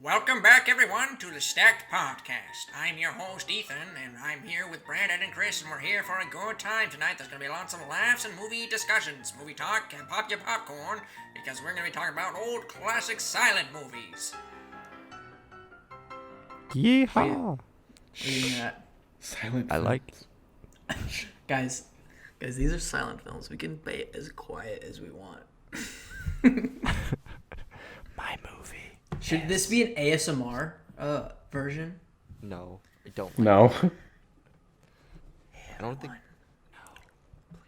Welcome back, everyone, to the Stacked Podcast. I'm your host, Ethan, and I'm here with Brandon and Chris, and we're here for a good time tonight. There's going to be lots of laughs and movie discussions, movie talk, and pop your popcorn, because we're going to be talking about old classic silent movies. Yeehaw! Reading that. Silent I films. like Guys, these are silent films. We can be as quiet as we want. my movie. Should this be an ASMR version? No, I don't. Like No. I don't think.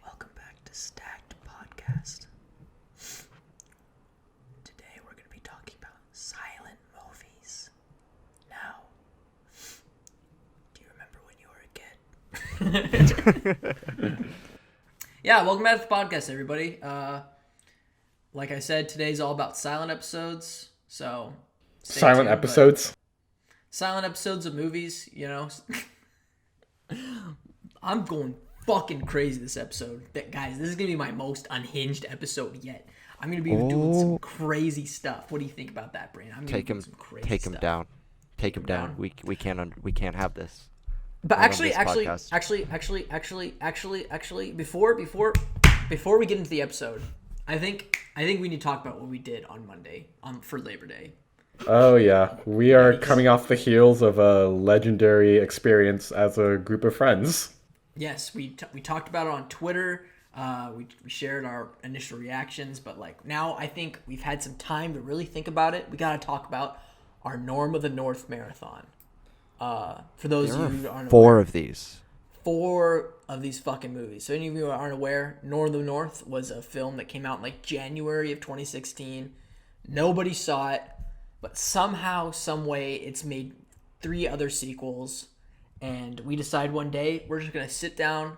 Welcome back to Stacked Podcast. Today we're going to be talking about silent movies. Now, do you remember when you were a kid? Yeah, welcome back to the podcast, everybody. Like I said, today's all about silent episodes. So, stay Silent tuned, episodes. silent episodes of movies, you know. I'm going fucking crazy this episode. Guys, this is going to be my most unhinged episode yet. I'm going to be doing some crazy stuff. What do you think about that, Brandon? I'm Take him. some crazy Take him stuff. down. Take him down. down. We can't have this. But on actually, this podcast. before we get into the episode, I think we need to talk about what we did on Monday for Labor Day. Oh yeah, we are coming off the heels of a legendary experience as a group of friends. Yes, we talked about it on Twitter. We shared our initial reactions, but like now I think we've had some time to really think about it. We got to talk about our Norm of the North marathon. For those There of you who are aren't four aware, of these. 4 of these fucking movies. So any of you who aren't aware, Norm of the North was a film that came out in like January of 2016. Nobody saw it, but somehow, some way, it's made 3 other sequels. And we decided one day we're just gonna sit down,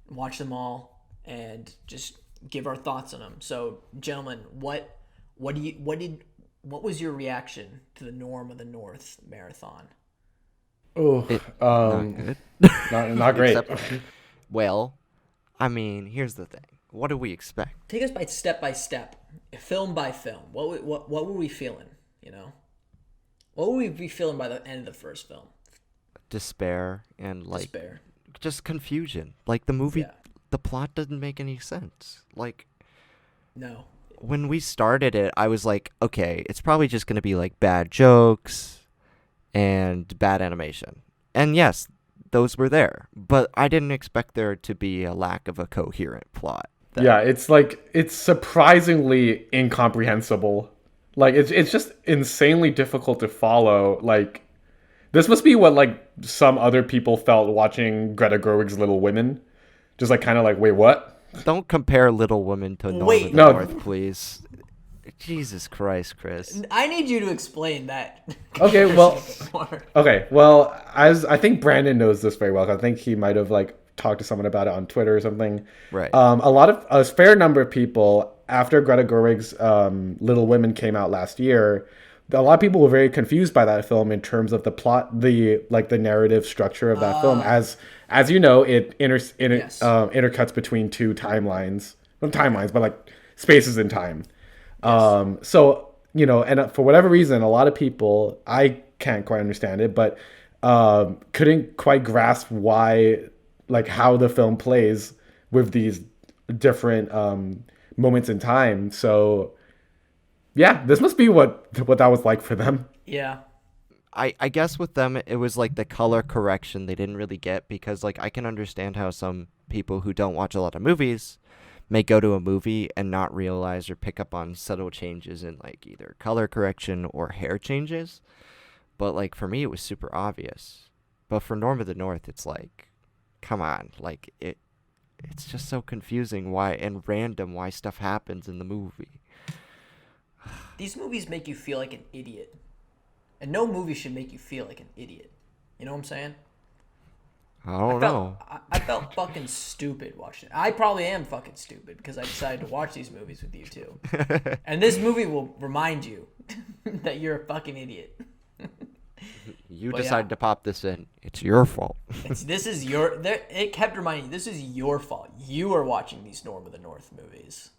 and watch them all, and just give our thoughts on them. So, gentlemen, what was your reaction to the Norm of the North marathon? Oh, Not good. not great. Well, I mean, here's the thing. What do we expect? Take us by step, film by film. What were we feeling? You know, what would we be feeling by the end of the first film? Despair and like Despair. just confusion. Like the movie, Yeah. the plot doesn't make any sense. Like No. when we started it, I was like, okay, it's probably just gonna be like bad jokes and bad animation. And yes, those were there, but I didn't expect there to be a lack of a coherent plot. Yeah, it's surprisingly incomprehensible. Like it's just insanely difficult to follow. Like this must be what like some other people felt watching Greta Gerwig's Little Women. Just like kind of like, wait, what? Don't compare Little Women to Norm Wait. of the No. North, please. Jesus Christ, Chris. I need you to explain that. Okay, well, more. okay, well, as I think Brandon knows this very well. I think he might have like talked to someone about it on Twitter or something. Right. A fair number of people after Greta Gerwig's Little Women came out last year, a lot of people were very confused by that film in terms of the plot, the narrative structure of that film. As you know, it Yes. intercuts between 2 timelines, not timelines, but like spaces in time. So, you know, and for whatever reason, a lot of people, I can't quite understand it, but couldn't quite grasp why, like how the film plays with these different moments in time. So, yeah, this must be what that was like for them. Yeah. I guess with them, it was like the color correction they didn't really get because, like, I can understand how some people who don't watch a lot of movies may go to a movie and not realize or pick up on subtle changes in, like, either color correction or hair changes. But, like, for me, it was super obvious. But for Norm of the North, it's like, come on. Like, it's just so confusing and random why stuff happens in the movie. These movies make you feel like an idiot. And no movie should make you feel like an idiot. You know what I'm saying? I don't know. I felt fucking stupid watching it. I probably am fucking stupid because I decided to watch these movies with you too. And this movie will remind you that you're a fucking idiot. You But decided yeah. to pop this in. It's your fault. It kept reminding you, this is your fault. You are watching these Norm of the North movies.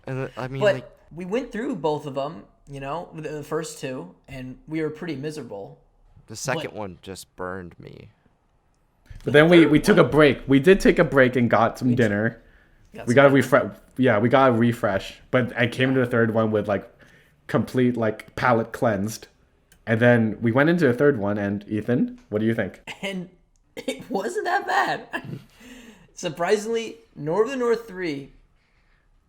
And I mean, But like, we went through both of them, the first two, and we were pretty miserable. the second one just burned me. But then we took a break. We did take a break and got some dinner. We got to refresh. Yeah, we got to refresh. But I came into the third one with like complete like palate cleansed. And then we went into the third one, and Ethan, what do you think? And it wasn't that bad. Surprisingly, North of the North 3,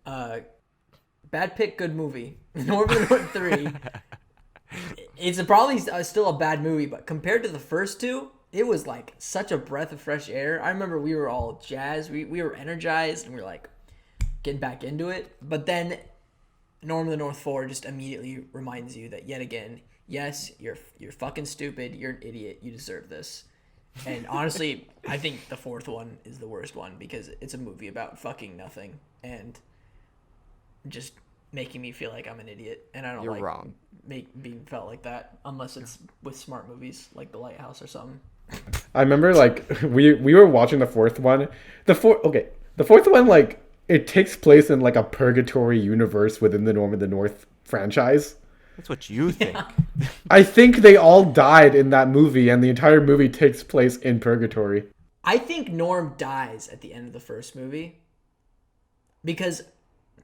bad pick, good movie. North of the North 3, it's probably still a bad movie, but compared to the first two, it was like such a breath of fresh air. I remember we were all jazzed, we were energized, and we were like getting back into it. But then North of the North 4 just immediately reminds you that yet again, yes, you're fucking stupid, you're an idiot, you deserve this. And honestly, I think the fourth one is the worst one because it's a movie about fucking nothing and just making me feel like I'm an idiot. And I don't You're wrong. being felt like that unless it's with smart movies like The Lighthouse or something. I remember like we were watching the fourth one. The fourth one, like it takes place in like a purgatory universe within the Norm of the North franchise. That's what you think. I think they all died in that movie, and the entire movie takes place in purgatory. I think Norm dies at the end of the first movie because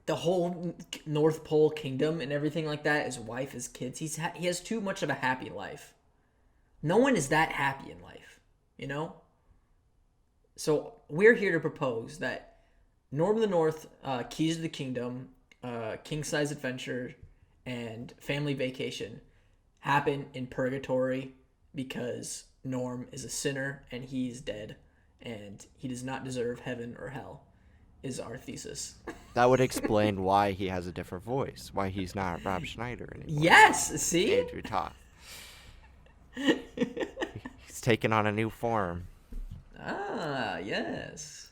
the whole North Pole kingdom and everything like that, his wife, his kids, he has too much of a happy life. No one is that happy in life, So we're here to propose that Norm of the North, Keys to the Kingdom, King Size Adventure, and Family Vacation happen in purgatory because Norm is a sinner and he's dead and he does not deserve heaven or hell, is our thesis. That would explain why he has a different voice, why he's not Rob Schneider anymore. Yes, see? Andrew Toth. He's taken on a new form. Ah, yes.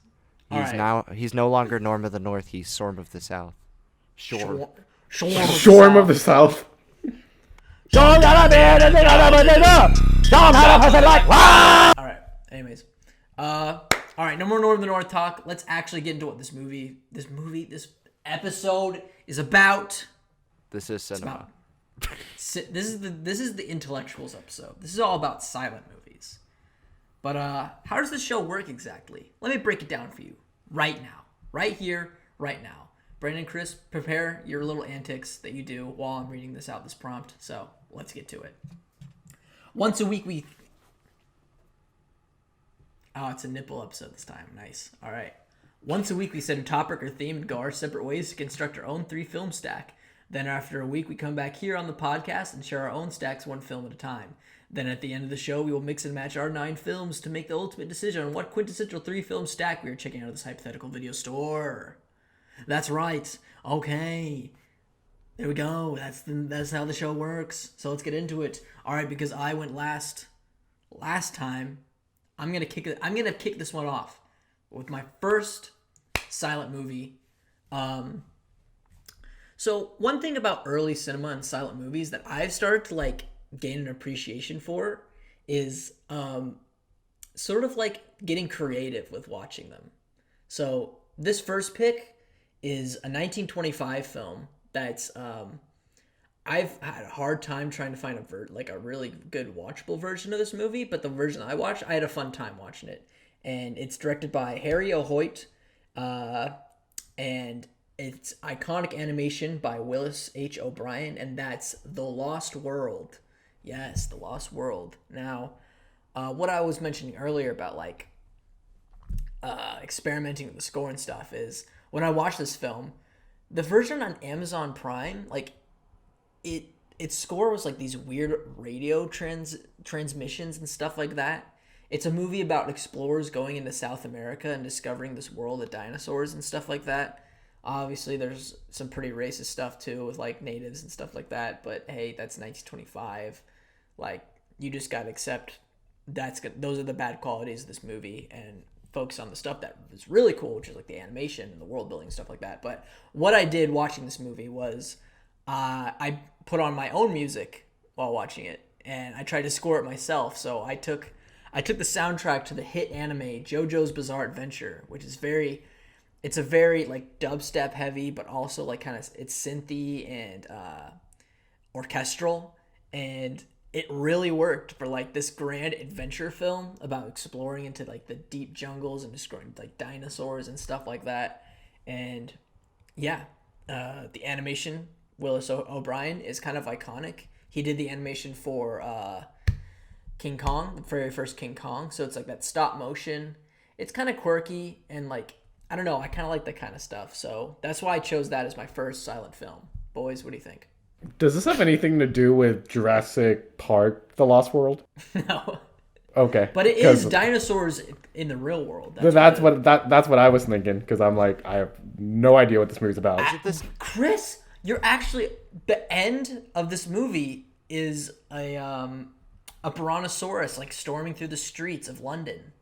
He's no longer Norm of the North, he's Storm of the South. Sure. Shorm of the South. All right. Anyways, all right. No more North of the North talk. Let's actually get into what this episode is about. This is cinema. This is the intellectuals episode. This is all about silent movies. But how does this show work exactly? Let me break it down for you right now, right here, right now. Brandon, Chris, prepare your little antics that you do while I'm reading this prompt. So let's get to it. Once a week we... Oh, it's a nipple episode this time. Nice. All right. Once a week we set a topic or theme and go our separate ways to construct our own 3-film stack. Then after a week we come back here on the podcast and share our own stacks one film at a time. Then at the end of the show we will mix and match our 9 films to make the ultimate decision on what quintessential 3-film stack we are checking out of this hypothetical video store. That's right. Okay. There we go. That's how the show works. So let's get into it. All right, because I went last time, I'm gonna kick this one off with my first silent movie. So one thing about early cinema and silent movies that I've started to like gain an appreciation for is sort of like getting creative with watching them. So this first pick is a 1925 film that's I've had a hard time trying to find a really good watchable version of this movie, but the version I watched, I had a fun time watching it. And it's directed by Harry O. Hoyt, and it's iconic animation by Willis H. O'Brien, and that's The Lost World. Yes, The Lost World. Now, what I was mentioning earlier about like experimenting with the score and stuff is when I watched this film, the version on Amazon Prime, like its score was like these weird radio transmissions and stuff like that. It's a movie about explorers going into South America and discovering this world of dinosaurs and stuff like that. Obviously, there's some pretty racist stuff too with like natives and stuff like that. But hey, that's 1925. Like you just gotta accept those are the bad qualities of this movie and focus on the stuff that is really cool, which is like the animation and the world building and stuff like that. But what I did watching this movie was I put on my own music while watching it, and I tried to score it myself. So I took the soundtrack to the hit anime JoJo's Bizarre Adventure, which is very it's a very like dubstep heavy, but also like kind of it's synthy and orchestral, and it really worked for like this grand adventure film about exploring into like the deep jungles and destroying like dinosaurs and stuff like that. And yeah, the animation, O'Brien is kind of iconic. He did the animation for King Kong, the very first King Kong. So it's like that stop motion. It's kind of quirky and like, I don't know, I kind of like that kind of stuff. So that's why I chose that as my first silent film. Boys, what do you think? Does this have anything to do with Jurassic Park: The Lost World? No. Okay. But it is dinosaurs in the real world. That's what I was thinking, because I'm like, I have no idea what this movie's about. Chris, you're actually, the end of this movie is a Brontosaurus like storming through the streets of London.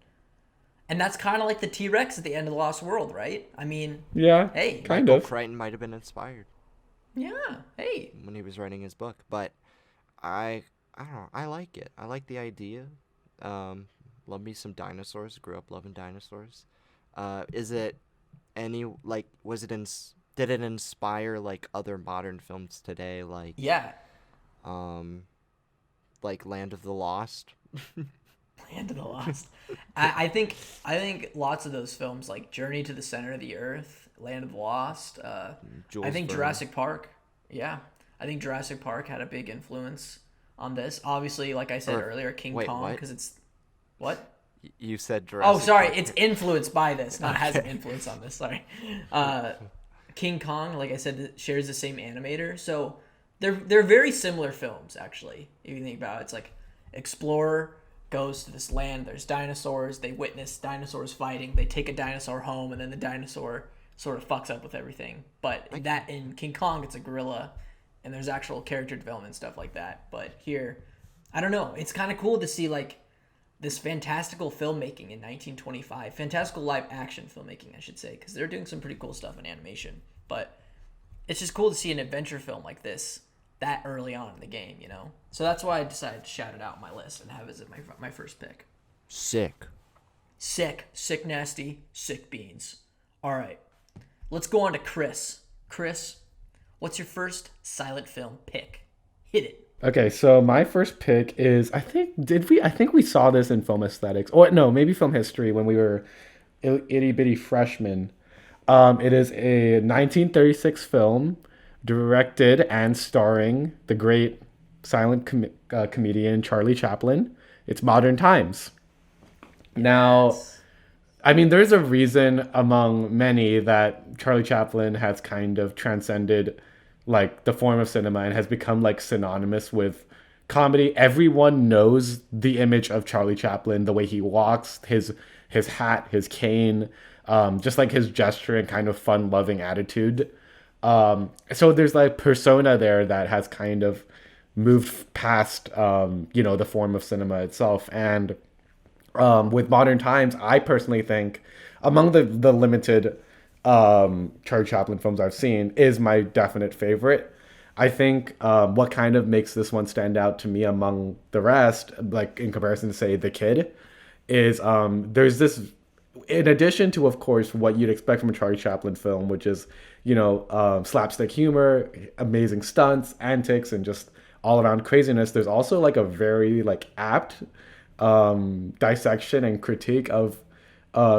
And that's kind of like the T-Rex at the end of The Lost World, right? I mean, Yeah, hey. kind of. Crichton might have been inspired. Yeah, hey. When he was writing his book, but I don't know. I like it. I like the idea. Love me some dinosaurs. Grew up loving dinosaurs. Is it any like? Did it inspire like other modern films today? Like Yeah. like Land of the Lost. Land of the Lost. I think lots of those films like Journey to the Center of the Earth, Land of the Lost. I think Jurassic Park. Yeah, I think Jurassic Park had a big influence on this. Obviously, like I said earlier, King Kong, because it's what. You said Jurassic Oh, sorry. Park. It's influenced by this, not has an influence on this. Sorry. King Kong, like I said, shares the same animator, so they're very similar films actually. If you think about it, it's like explorer goes to this land. There's dinosaurs. They witness dinosaurs fighting. They take a dinosaur home, and then the dinosaur sort of fucks up with everything. But in King Kong, it's a gorilla, and there's actual character development stuff like that. But here, I don't know. It's kind of cool to see like this fantastical filmmaking in 1925, fantastical live action filmmaking, I should say, because they're doing some pretty cool stuff in animation. But it's just cool to see an adventure film like this that early on in the game, you know? So that's why I decided to shout it out on my list and have it as my first pick. Sick, nasty, sick beans. All right, let's go on to Chris. Chris, what's your first silent film pick? Hit it. Okay, so my first pick is, I think we saw this in Film Aesthetics, or no, maybe Film History when we were itty bitty freshmen. It is a 1936 film directed and starring the great silent comedian Charlie Chaplin. It's Modern Times. Now, I mean, there's a reason among many that Charlie Chaplin has kind of transcended like the form of cinema and has become like synonymous with comedy. Everyone knows the image of Charlie Chaplin, the way he walks, his hat, his cane, just like his gesture and kind of fun-loving attitude. So there's like persona there that has kind of moved past, the form of cinema itself. And with Modern Times, I personally think among the limited Charlie Chaplin films I've seen is my definite favorite. I think what kind of makes this one stand out to me among the rest, like in comparison to say The Kid, is there's this, in addition to of course what you'd expect from a Charlie Chaplin film, which is slapstick humor, amazing stunts, antics, and just all around craziness. There's also like a very like apt dissection and critique of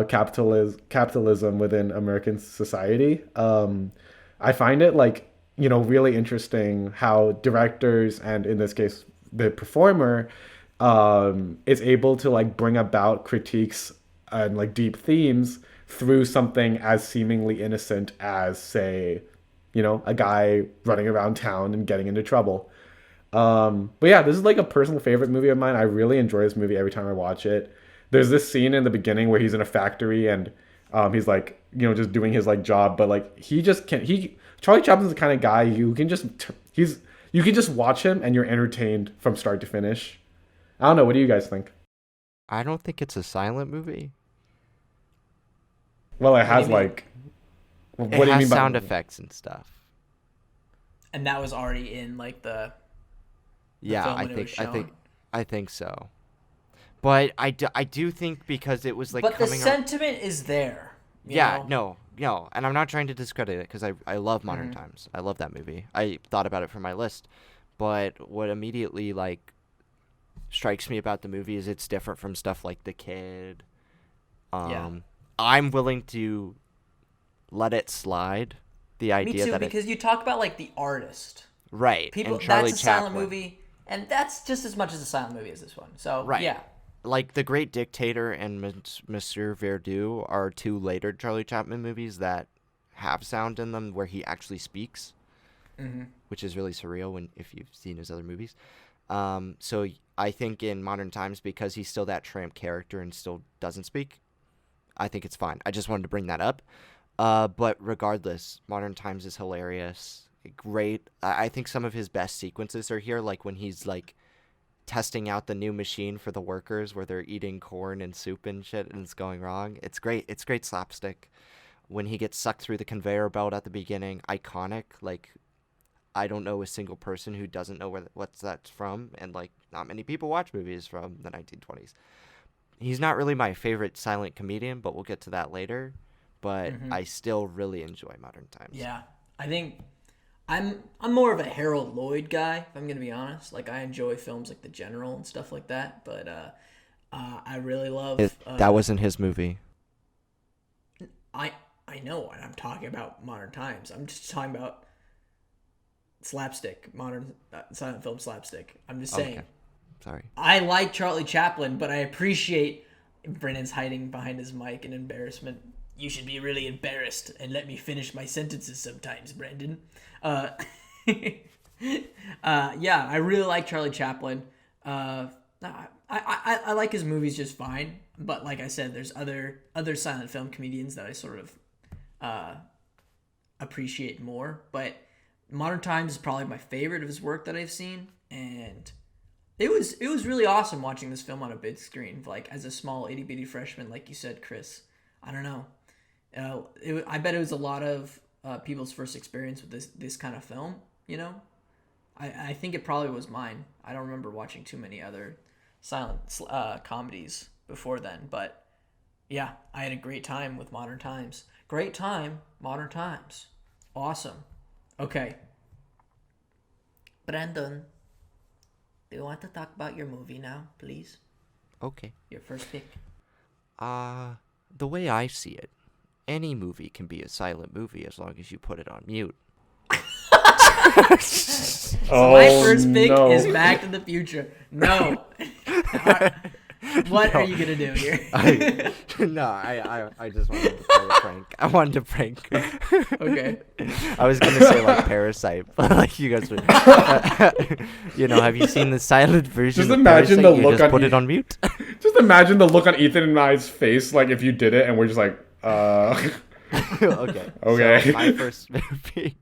capitalism within American society. I find it like, really interesting how directors, and in this case, the performer, is able to like bring about critiques and like deep themes through something as seemingly innocent as, say, a guy running around town and getting into trouble. But yeah, this is like a personal favorite movie of mine. I really enjoy this movie every time I watch it. There's this scene in the beginning where he's in a factory and he's like, just doing his like job, but like he just can't. Charlie Chaplin's the kind of guy you can just watch him and you're entertained from start to finish. I don't know. What do you guys think? I don't think it's a silent movie. Well, it has like. What do you mean by sound effects and stuff? And that was already in like the yeah, film I think so. But I do think because it was like but coming the sentiment is there. Yeah, no. and I'm not trying to discredit it because I love Modern Times. I love that movie. I thought about it for my list, but what immediately like strikes me about the movie is it's different from stuff like The Kid. I'm willing to let it slide. The idea Me too, that because you talk about like the artist, right, people. and Charlie That's a silent Chaplin. movie, and that's just as much as a silent movie as this one. So Right. yeah, Like The Great Dictator and Monsieur Verdoux are two later Charlie Chaplin movies that have sound in them where he actually speaks, which is really surreal if you've seen his other movies. So I think in Modern Times, because he's still that tramp character and still doesn't speak, I think it's fine. I just wanted to bring that up. But regardless, Modern Times is hilarious. Great. I think some of his best sequences are here, like when he's like testing out the new machine for the workers where they're eating corn and soup and shit and it's going wrong. It's great. It's great slapstick. When he gets sucked through the conveyor belt at the beginning, iconic. Like, I don't know a single person who doesn't know what's that's from, and like not many people watch movies from the 1920s. He's not really my favorite silent comedian, but we'll get to that later. But I still really enjoy Modern Times. yeah. I think I'm more of a Harold Lloyd guy, if I'm gonna be honest. Like I enjoy films like The General and stuff like that, but I really love. That wasn't his movie. I know, and I'm talking about Modern Times. I'm just talking about slapstick, modern silent film slapstick. I'm just saying. Okay. Sorry. I like Charlie Chaplin, but I appreciate Brennan's hiding behind his mic in embarrassment. You should be really embarrassed and let me finish my sentences sometimes, Brandon. Yeah, I really like Charlie Chaplin. I like his movies just fine, but like I said, there's other silent film comedians that I sort of appreciate more. But Modern Times is probably my favorite of his work that I've seen, and it was really awesome watching this film on a big screen, like as a small itty bitty freshman, like you said, Chris. I don't know. I bet it was a lot of people's first experience with this kind of film. You know, I think it probably was mine. I don't remember watching too many other silent comedies before then, but yeah, I had a great time with Modern Times. Great time, Modern Times. Awesome. Okay. Brandon, do you want to talk about your movie now, please? Okay. Your first pick. The way I see it, any movie can be a silent movie as long as you put it on mute. So my first pick is Back to the Future. No. What are you gonna do here? I just wanted to play a prank. I wanted to prank. Okay. I was gonna say like Parasite, but like you guys would, have you seen the silent version? Just of imagine Parasite? the You look just on put it on mute. Just imagine the look on Ethan and I's face, like if you did it, and we're just like, Okay. Okay. So my first movie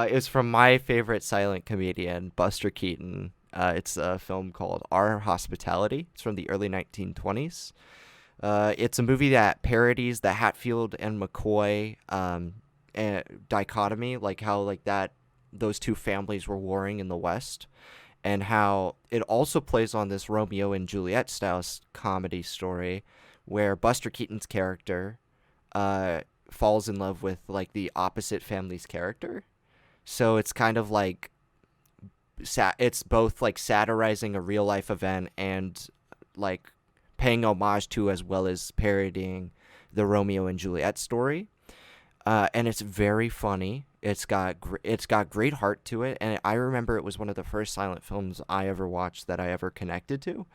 is from my favorite silent comedian, Buster Keaton. It's a film called Our Hospitality. It's from the early 1920s. It's a movie that parodies the Hatfield and McCoy dichotomy, like how like that those two families were warring in the West, and how it also plays on this Romeo and Juliet style comedy story where Buster Keaton's character falls in love with like the opposite family's character. So it's kind of like it's both like satirizing a real life event and like paying homage to as well as parodying the Romeo and Juliet story. And it's very funny. It's got great heart to it, and I remember it was one of the first silent films I ever watched that I ever connected to.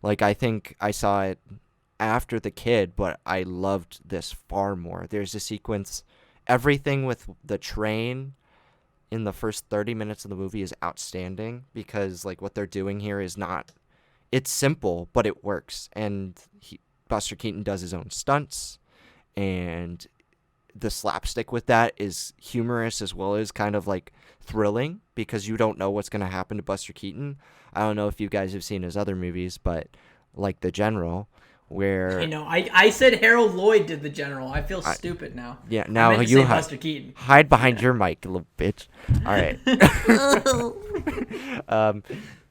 Like I think I saw it after The Kid, but I loved this far more. There's a sequence, everything with the train in the first 30 minutes of the movie is outstanding because like what they're doing here is it's simple, but it works. And Buster Keaton does his own stunts, and the slapstick with that is humorous as well as kind of like thrilling because you don't know what's going to happen to Buster Keaton. I don't know if you guys have seen his other movies, but like The General, where I know I said Harold Lloyd did The General. I feel stupid now. Yeah, now I meant to you say Buster Keaton. hide behind your mic, you little bitch. All right.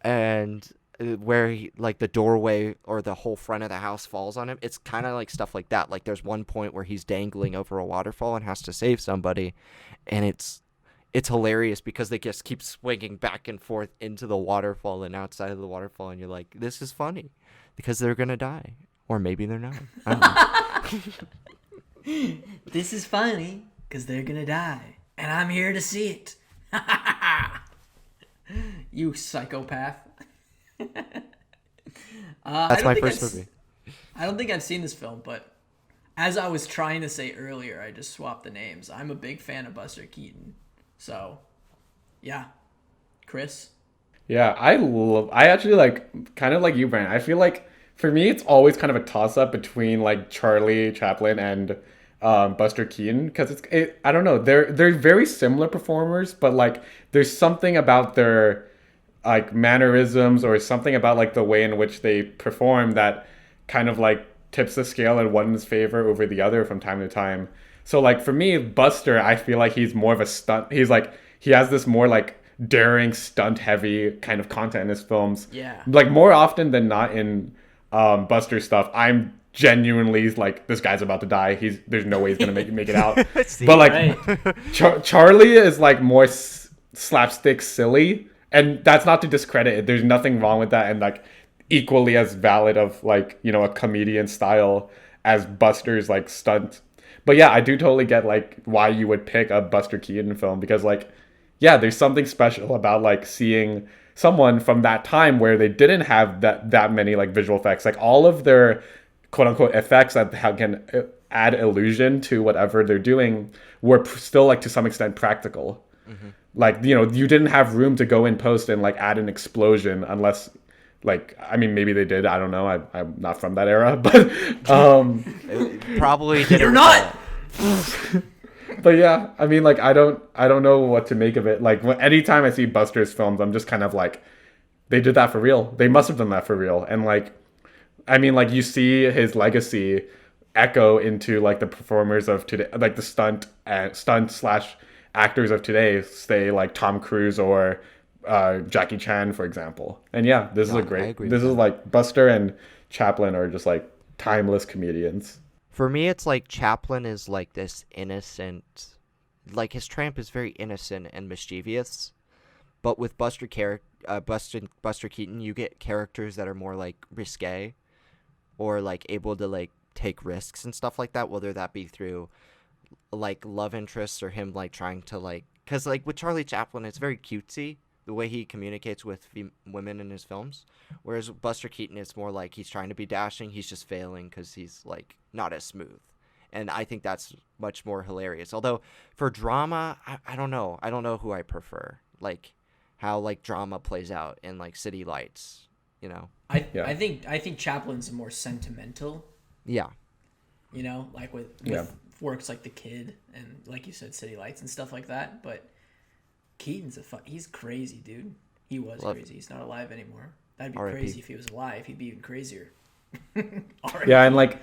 And where like the doorway or the whole front of the house falls on him. It's kind of like stuff like that. Like there's one point where he's dangling over a waterfall and has to save somebody, and it's hilarious because they just keep swinging back and forth into the waterfall and outside of the waterfall, and you're like, this is funny because they're gonna die, or maybe they're not. I don't know. This is funny because they're gonna die, and I'm here to see it. You psychopath. That's my first movie. I don't think I've seen this film, but as I was trying to say earlier, I just swapped the names. I'm a big fan of Buster Keaton. So, yeah. Chris? Yeah, I actually like, kind of like you, Brent. I feel like for me, it's always kind of a toss up between like Charlie Chaplin and Buster Keaton, because I don't know, they're very similar performers, but like there's something about their like mannerisms or something about like the way in which they perform that kind of like tips the scale in one's favor over the other from time to time. So like for me, Buster, I feel like he's more of a stunt. He has this more like daring, stunt heavy kind of content in his films. Yeah. Like more often than not in Buster stuff, I'm genuinely like, this guy's about to die. There's no way he's gonna make it out. But like Right. Charlie is like more slapstick silly, and that's not to discredit it. There's nothing wrong with that, and like equally as valid of like, you know, a comedian style as Buster's like stunt. But yeah, I do totally get like why you would pick a Buster Keaton film, because like, yeah, there's something special about like seeing someone from that time where they didn't have that many like visual effects. Like all of their quote unquote effects that can add illusion to whatever they're doing were still like to some extent practical. Mm-hmm. Like, you know, you didn't have room to go in post and like add an explosion unless like, I mean, maybe they did. I don't know. I'm not from that era, but Probably did. You're not. But yeah, I mean, like, I don't know what to make of it. Like, anytime I see Buster's films, I'm just kind of like, they did that for real. They must have done that for real. And like, I mean, like, you see his legacy echo into like the performers of today, like the stunt slash actors of today, say like Tom Cruise or Jackie Chan, for example. And yeah, this is a great. This is like Buster and Chaplin are just like timeless comedians. For me, it's like Chaplin is like this innocent, like his tramp is very innocent and mischievous, but with Buster Keaton, you get characters that are more like risque, or like able to like take risks and stuff like that, whether that be through like love interests or him like trying to like, because like with Charlie Chaplin, it's very cutesy the way he communicates with women in his films, whereas Buster Keaton is more like he's trying to be dashing, he's just failing because he's like not as smooth, and I think that's much more hilarious. Although for drama, I don't know who I prefer, like how like drama plays out in like City Lights, you know. I think Chaplin's more sentimental. Yeah. You know, like with works like The Kid and like you said, City Lights and stuff like that. But Keaton's he's crazy, dude. He was crazy. He's not alive anymore. That'd be crazy if he was alive. He'd be even crazier. Yeah, and like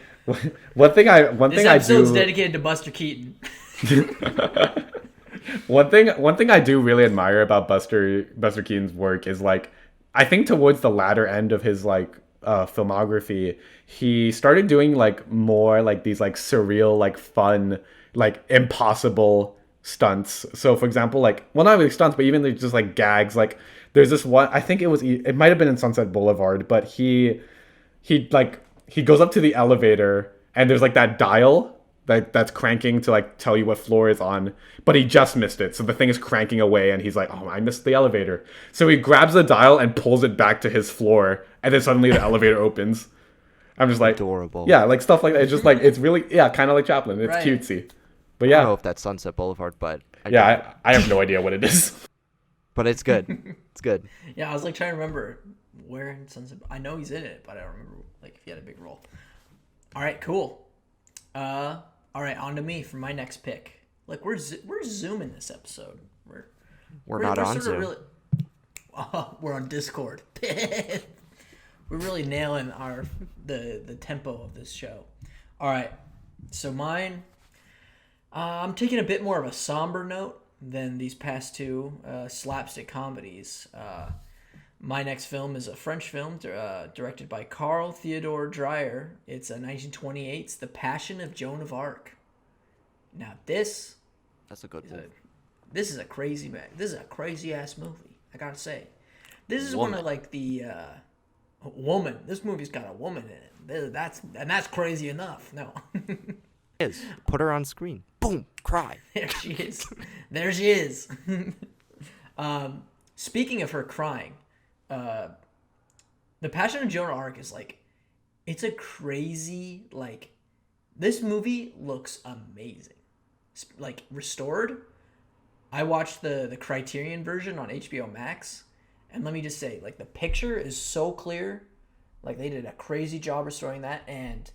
one thing I this episode's dedicated to Buster Keaton. One thing I do really admire about Buster Keaton's work is like, I think towards the latter end of his like filmography, he started doing like more like these like surreal, like fun, like impossible stunts. So for example, like, well, not really stunts, but even just like gags. Like there's this one, I think it might have been in Sunset Boulevard, but he goes up to the elevator and there's like that dial that's cranking to like tell you what floor is on, but he just missed it. So the thing is cranking away and he's like, oh, I missed the elevator. So he grabs the dial and pulls it back to his floor, and then suddenly the elevator opens. I'm just like, adorable. Yeah, like stuff like that. It's just like, it's really, yeah, kind of like Chaplin. It's cutesy. But yeah. I don't know if that's Sunset Boulevard, but I have no idea what it is. But it's good. It's good. Yeah, I was like trying to remember where in Sunset. I know he's in it, but I don't remember like if he had a big role. All right, cool. All right, on to me for my next pick. Like we're zooming this episode. We're not on Zoom. Really, we're on Discord. We're really nailing the tempo of this show. All right, so mine. I'm taking a bit more of a somber note than these past two slapstick comedies. My next film is a French film directed by Carl Theodor Dreyer. It's a 1928's The Passion of Joan of Arc. Now this That's a good is one. this is a crazy man. This is a crazy ass movie. I gotta say, this is one of like the woman. This movie's got a woman in it. That's crazy enough. No, Is put her on screen. Boom, cry. there she is. There she is. Speaking of her crying, The Passion of Joan of Arc is like, it's a crazy, like, this movie looks amazing. Like, restored. I watched the Criterion version on HBO Max, and let me just say, like, the picture is so clear. Like, they did a crazy job restoring that, and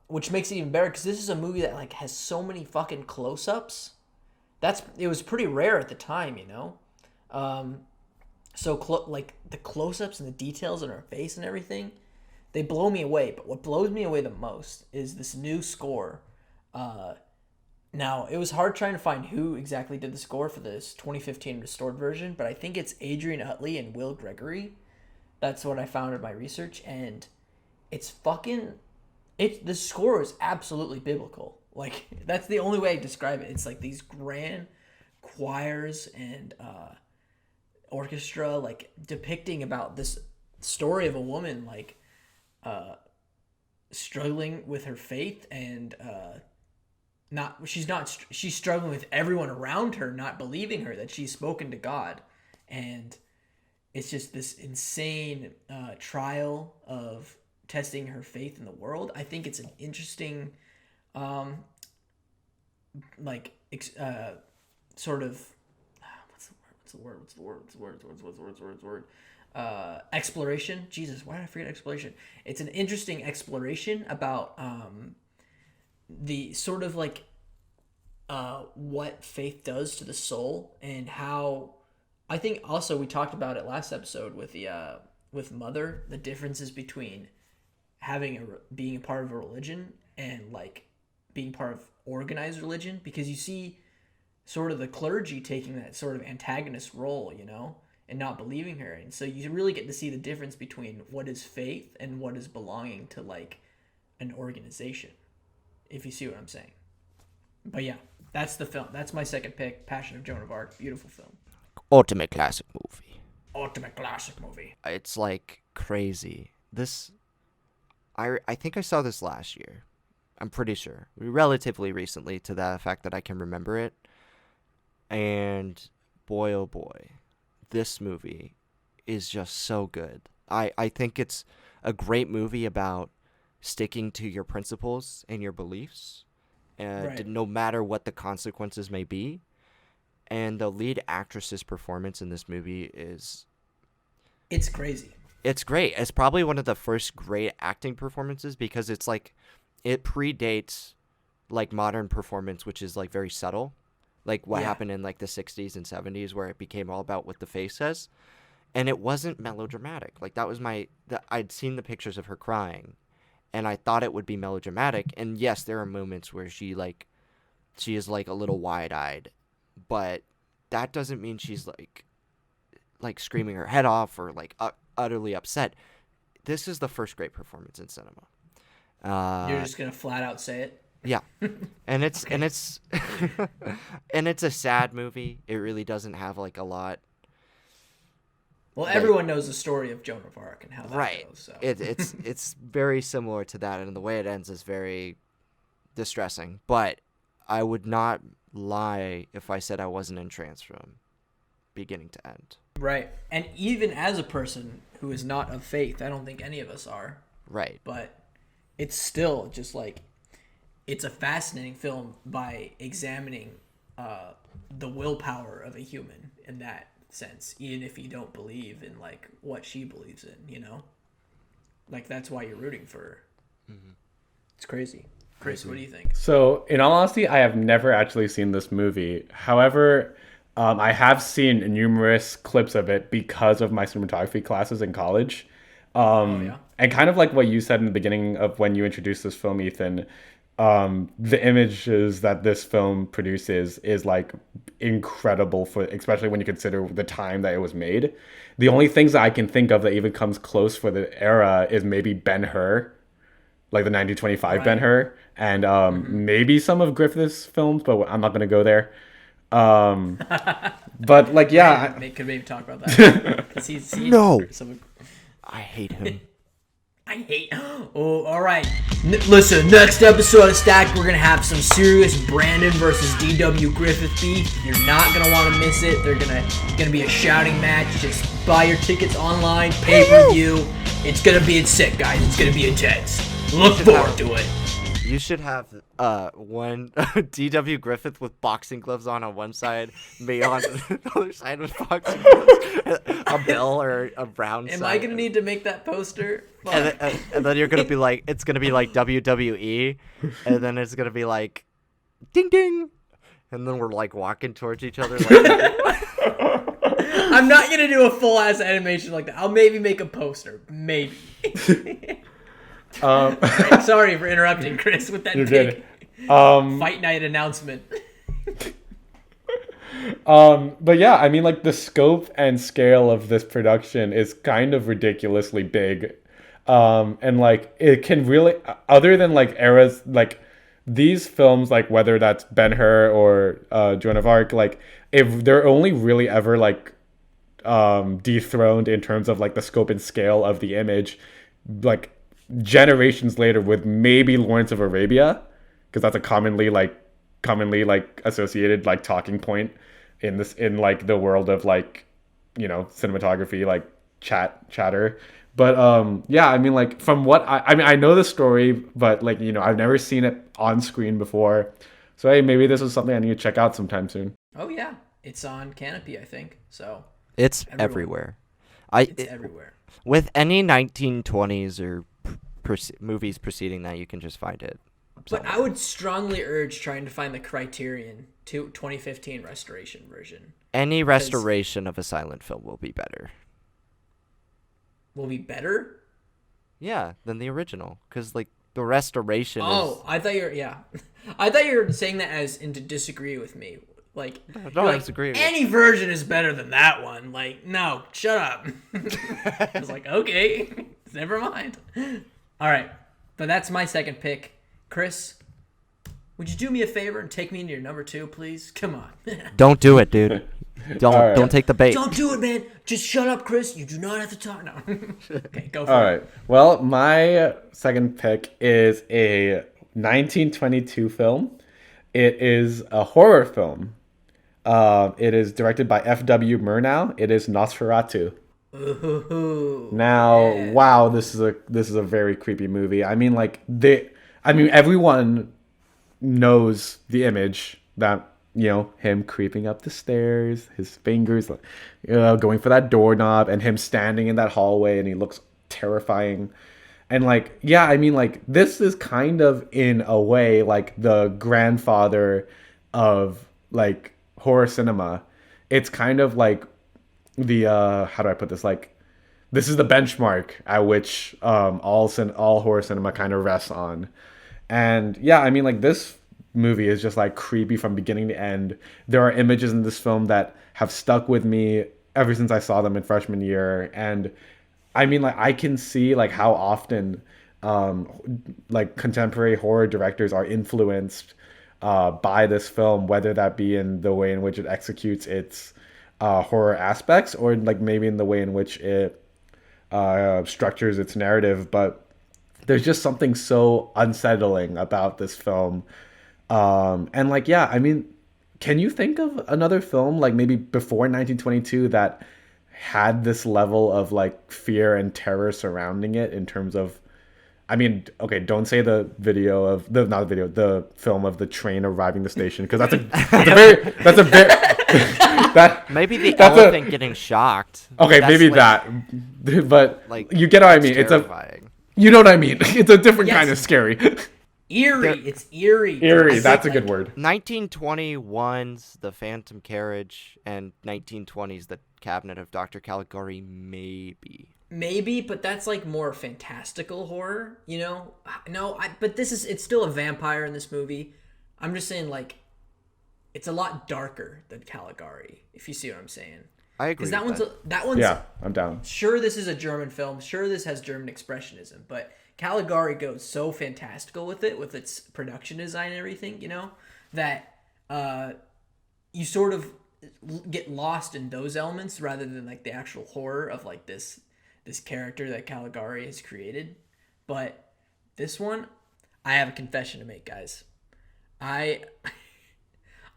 which makes it even better because this is a movie that like has so many fucking close-ups. It was pretty rare at the time, you know. Like the close-ups and the details in her face and everything, they blow me away. But what blows me away the most is this new score. Now, it was hard trying to find who exactly did the score for this 2015 restored version, but I think it's Adrian Utley and Will Gregory. That's what I found in my research, and it's fucking... the score is absolutely biblical. Like, that's the only way I describe it. It's like these grand choirs and orchestra, like, depicting about this story of a woman, like, struggling with her faith and she's struggling with everyone around her not believing her that she's spoken to God, and it's just this insane trial of testing her faith in the world. I think it's an interesting sort of exploration. Jesus, why did I forget exploration? It's an interesting exploration about the sort of like what faith does to the soul, and how I think also we talked about it last episode with the with Mother, the differences between being a part of a religion and like being part of organized religion, because you see sort of the clergy taking that sort of antagonist role, you know, and not believing her. And so you really get to see the difference between what is faith and what is belonging to like an organization, if you see what I'm saying. But yeah, that's the film. That's my second pick, Passion of Joan of Arc. Beautiful film. Ultimate classic movie. Ultimate classic movie. It's like crazy. I think I saw this last year. I'm pretty sure. Relatively recently, to the fact that I can remember it. And boy, oh boy, this movie is just so good. I think it's a great movie about sticking to your principles and your beliefs, Right. no matter what the consequences may be. And the lead actress's performance in this movie It's crazy. it's great. It's probably one of the first great acting performances, because it's like it predates like modern performance, which is like very subtle, like what happened in like the 60s and 70s, where it became all about what the face says, and it wasn't melodramatic. Like that was I'd seen the pictures of her crying, and I thought it would be melodramatic. And yes, there are moments where she is like a little wide-eyed, but that doesn't mean she's like screaming her head off or like utterly upset. This is the first great performance in cinema. You're just gonna flat out say it? Yeah, and it's and it's and it's a sad movie. It really doesn't have like a lot. Well, everyone knows the story of Joan of Arc and how that goes. So. It's very similar to that, and the way it ends is very distressing. But I would not lie if I said I wasn't entranced from beginning to end. Right. And even as a person who is not of faith, I don't think any of us are. Right. But it's still just like, it's a fascinating film by examining the willpower of a human in that sense, even if you don't believe in like what she believes in, you know? Like that's why you're rooting for her. Mm-hmm. It's crazy. Chris, what do you think? So, in all honesty, I have never actually seen this movie. However, I have seen numerous clips of it because of my cinematography classes in college. And kind of like what you said in the beginning of when you introduced this film, Ethan, the images that this film produces is like incredible for, especially when you consider the time that it was made. The only things that I can think of that even comes close for the era is maybe Ben-Hur, like the 1925 Right. Ben-Hur, and maybe some of Griffith's films, but I'm not gonna go there. But like, yeah, Could maybe talk about that. 'Cause he's No. some- I hate him. I hate. Oh, all right. Listen, next episode of Stacked, we're gonna have some serious Brandon versus DW Griffith beef. You're not gonna want to miss it. They're gonna be a shouting match. Just buy your tickets online, pay-per-view. It's gonna be sick, guys. It's gonna be intense. Look forward to it. You should have one DW Griffith with boxing gloves on one side, me on the other side with boxing gloves, a Bill or a Brown Am side. I gonna need to make that poster? Fuck. And then you're gonna be like, it's gonna be like WWE, and then it's gonna be like, ding ding, and then we're like walking towards each other. Like, I'm not gonna do a full ass animation like that. I'll maybe make a poster. Maybe. Right, sorry for interrupting, Chris, with that you're big good. fight night announcement. But yeah, I mean, like the scope and scale of this production is kind of ridiculously big. And like it can really, other than like eras, like these films, like whether that's Ben-Hur or Joan of Arc, like if they're only really ever like dethroned in terms of like the scope and scale of the image, like generations later with maybe Lawrence of Arabia, because that's a commonly associated like talking point in like the world of like, you know, cinematography, like chatter. But yeah, I mean, like from what I mean, I know the story, but like, you know, I've never seen it on screen before, so hey, maybe this is something I need to check out sometime soon. Oh yeah, it's on Canopy, I think. So it's Everyone. everywhere. it's everywhere. With any 1920s or movies preceding that, you can just find it. But I would strongly urge trying to find the Criterion 2015 restoration version. Any restoration of a silent film will be better. Will be better? Yeah, than the original, because like the restoration. Oh, I thought I thought you were saying that as in to disagree with me. Like, No, you're I like, disagree with any version is better than that one. Like, no, shut up. I was like, okay, never mind. All right, but that's my second pick. Chris, would you do me a favor and take me into your number 2, please? Come on. Don't do it, dude. Don't take the bait. Don't do it, man. Just shut up, Chris. You do not have to talk now. Okay, go for All it. right. Well, my second pick is a 1922 film. It is a horror film. It is directed by F.W. Murnau. It is Nosferatu. Ooh, Now, yeah. wow, this is a very creepy movie. I mean, like everyone knows the image that, you know, him creeping up the stairs, his fingers, going for that doorknob, and him standing in that hallway, and he looks terrifying. And like, yeah, I mean, like this is kind of in a way like the grandfather of like horror cinema. It's kind of like the how do I put this? Like, this is the benchmark at which all horror cinema kind of rests on. And yeah, I mean, like this movie is just like creepy from beginning to end. There are images in this film that have stuck with me ever since I saw them in freshman year. And I mean, like I can see like how often like contemporary horror directors are influenced by this film, whether that be in the way in which it executes its horror aspects, or like maybe in the way in which it structures its narrative. But there's just something so unsettling about this film. And like, yeah, I mean, can you think of another film like maybe before 1922 that had this level of like fear and terror surrounding it in terms of, I mean, okay, don't say the film of the train arriving the station, because that's a very that Maybe the that's elephant getting shocked. okay, That's maybe like- that, but like, you get what I mean. It's It's terrifying. you know what I mean. It's a different kind of Yes. scary. Eerie. It's eerie. Eerie, I that's a think, good word. 1921's The Phantom Carriage and 1920's The Cabinet of Dr. Caligari, maybe. Maybe, but that's like more fantastical horror, you know? No, but it's still a vampire in this movie. I'm just saying, like, it's a lot darker than Caligari, if you see what I'm saying. I agree. Because with that one's Yeah, I'm down. sure, this is a German film. Sure, this has German expressionism, but Caligari goes so fantastical with it, with its production design and everything, you know, that you sort of get lost in those elements rather than like the actual horror of like this character that Caligari has created. But this one, I have a confession to make, guys. I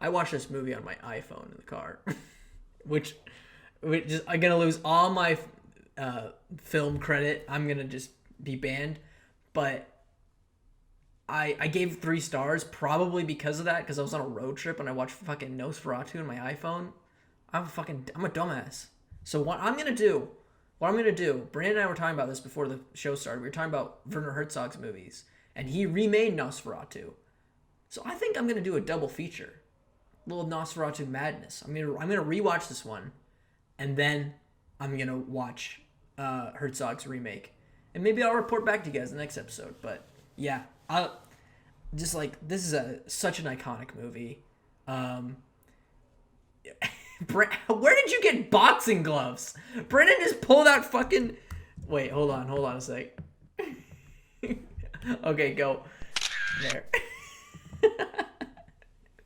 watched this movie on my iPhone in the car, which I'm gonna lose all my film credit. I'm gonna just be banned. But I gave 3 stars probably because of that, because I was on a road trip and I watched fucking Nosferatu on my iPhone. I'm a dumbass. So what I'm gonna do, Brandon and I were talking about this before the show started. We were talking about Werner Herzog's movies, and he remade Nosferatu. So I think I'm gonna do a double feature, little Nosferatu madness. I'm gonna rewatch this one, and then I'm gonna watch Herzog's remake, and maybe I'll report back to you guys in the next episode. But yeah, I just like this is such an iconic movie. Where did you get boxing gloves? Brennan just pulled out fucking. Wait, hold on a sec. Okay, go. There.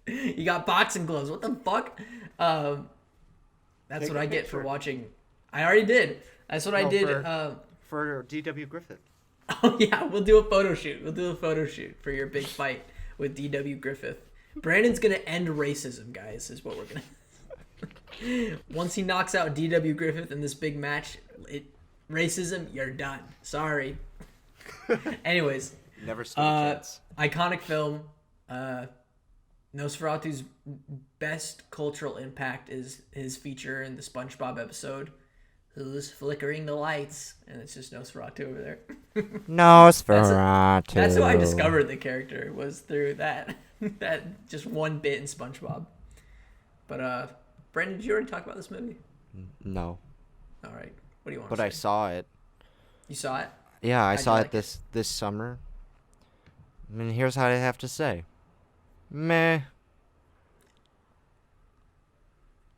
You got boxing gloves. What the fuck? That's Take what a I get for picture. watching. I already did. That's what I did. For D.W. Griffith. Oh yeah, we'll do a photo shoot. We'll do a photo shoot for your big fight with D.W. Griffith. Brandon's gonna end racism, guys. Is what we're gonna. Once he knocks out D.W. Griffith in this big match, racism, you're done. Sorry. Anyways, Never stood a chance. iconic film. Nosferatu's best cultural impact is his feature in the SpongeBob episode. Who's flickering the lights? And it's just Nosferatu over there. Nosferatu. That's how I discovered the character, was through that that just one bit in SpongeBob. But Brandon, did you already talk about this movie? No, All right. What do you want but to say? I saw it. You saw it? Yeah, I How'd you saw like it this summer. I mean, here's how I have to say. Meh.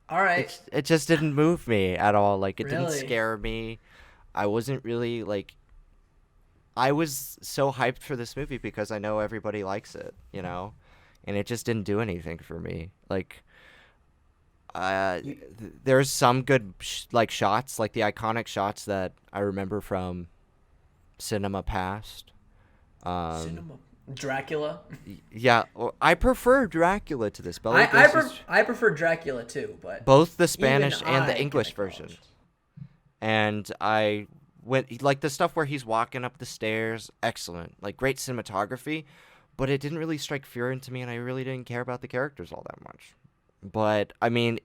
All right. It just didn't move me at all. Like, it didn't Really? scare me. I wasn't really, like... I was so hyped for this movie because I know everybody likes it, you know? And it just didn't do anything for me. Like, there's some good, shots, like the iconic shots that I remember from Cinema Past. Cinema. Dracula. Yeah, well, I prefer Dracula to this, but like, I prefer Dracula too, but both the Spanish even and I the can English acknowledge. version. And I went, like, the stuff where he's walking up the stairs, excellent. Like, great cinematography, but it didn't really strike fear into me, and I really didn't care about the characters all that much. But, I mean,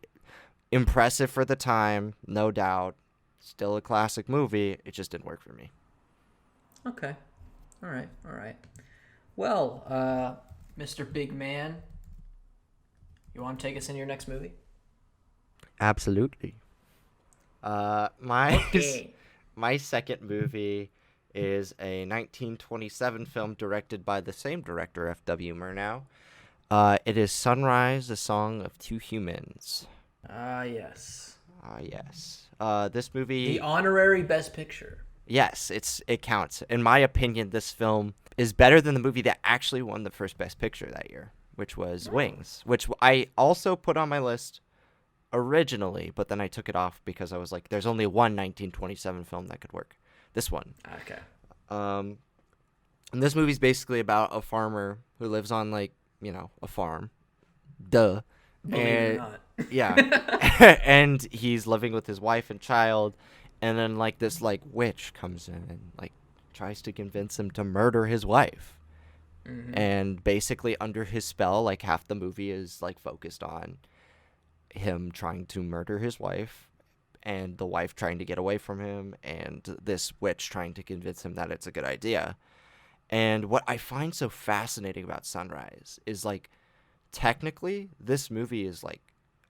impressive for the time, no doubt. Still a classic movie. It just didn't work for me. Okay. All right. Well, Mr. Big Man, you want to take us into your next movie? Absolutely. My Okay. my second movie is a 1927 film directed by the same director, F.W. Murnau. It is Sunrise, A Song of Two Humans. Yes. Yes. This movie... The honorary Best Picture. Yes, it counts. In my opinion, this film is better than the movie that actually won the first Best Picture that year, which was Wings, which I also put on my list originally, but then I took it off because I was like, there's only one 1927 film that could work. This one. Okay. And this movie's basically about a farmer who lives on, like, you know, a farm. Duh. Believe it or not. Yeah. And he's living with his wife and child, and then, like, this, like, witch comes in and, like, tries to convince him to murder his wife. Mm-hmm. And basically under his spell, like, half the movie is, like, focused on him trying to murder his wife, and the wife trying to get away from him, and this witch trying to convince him that it's a good idea. And what I find so fascinating about Sunrise is, like, technically, this movie is, like,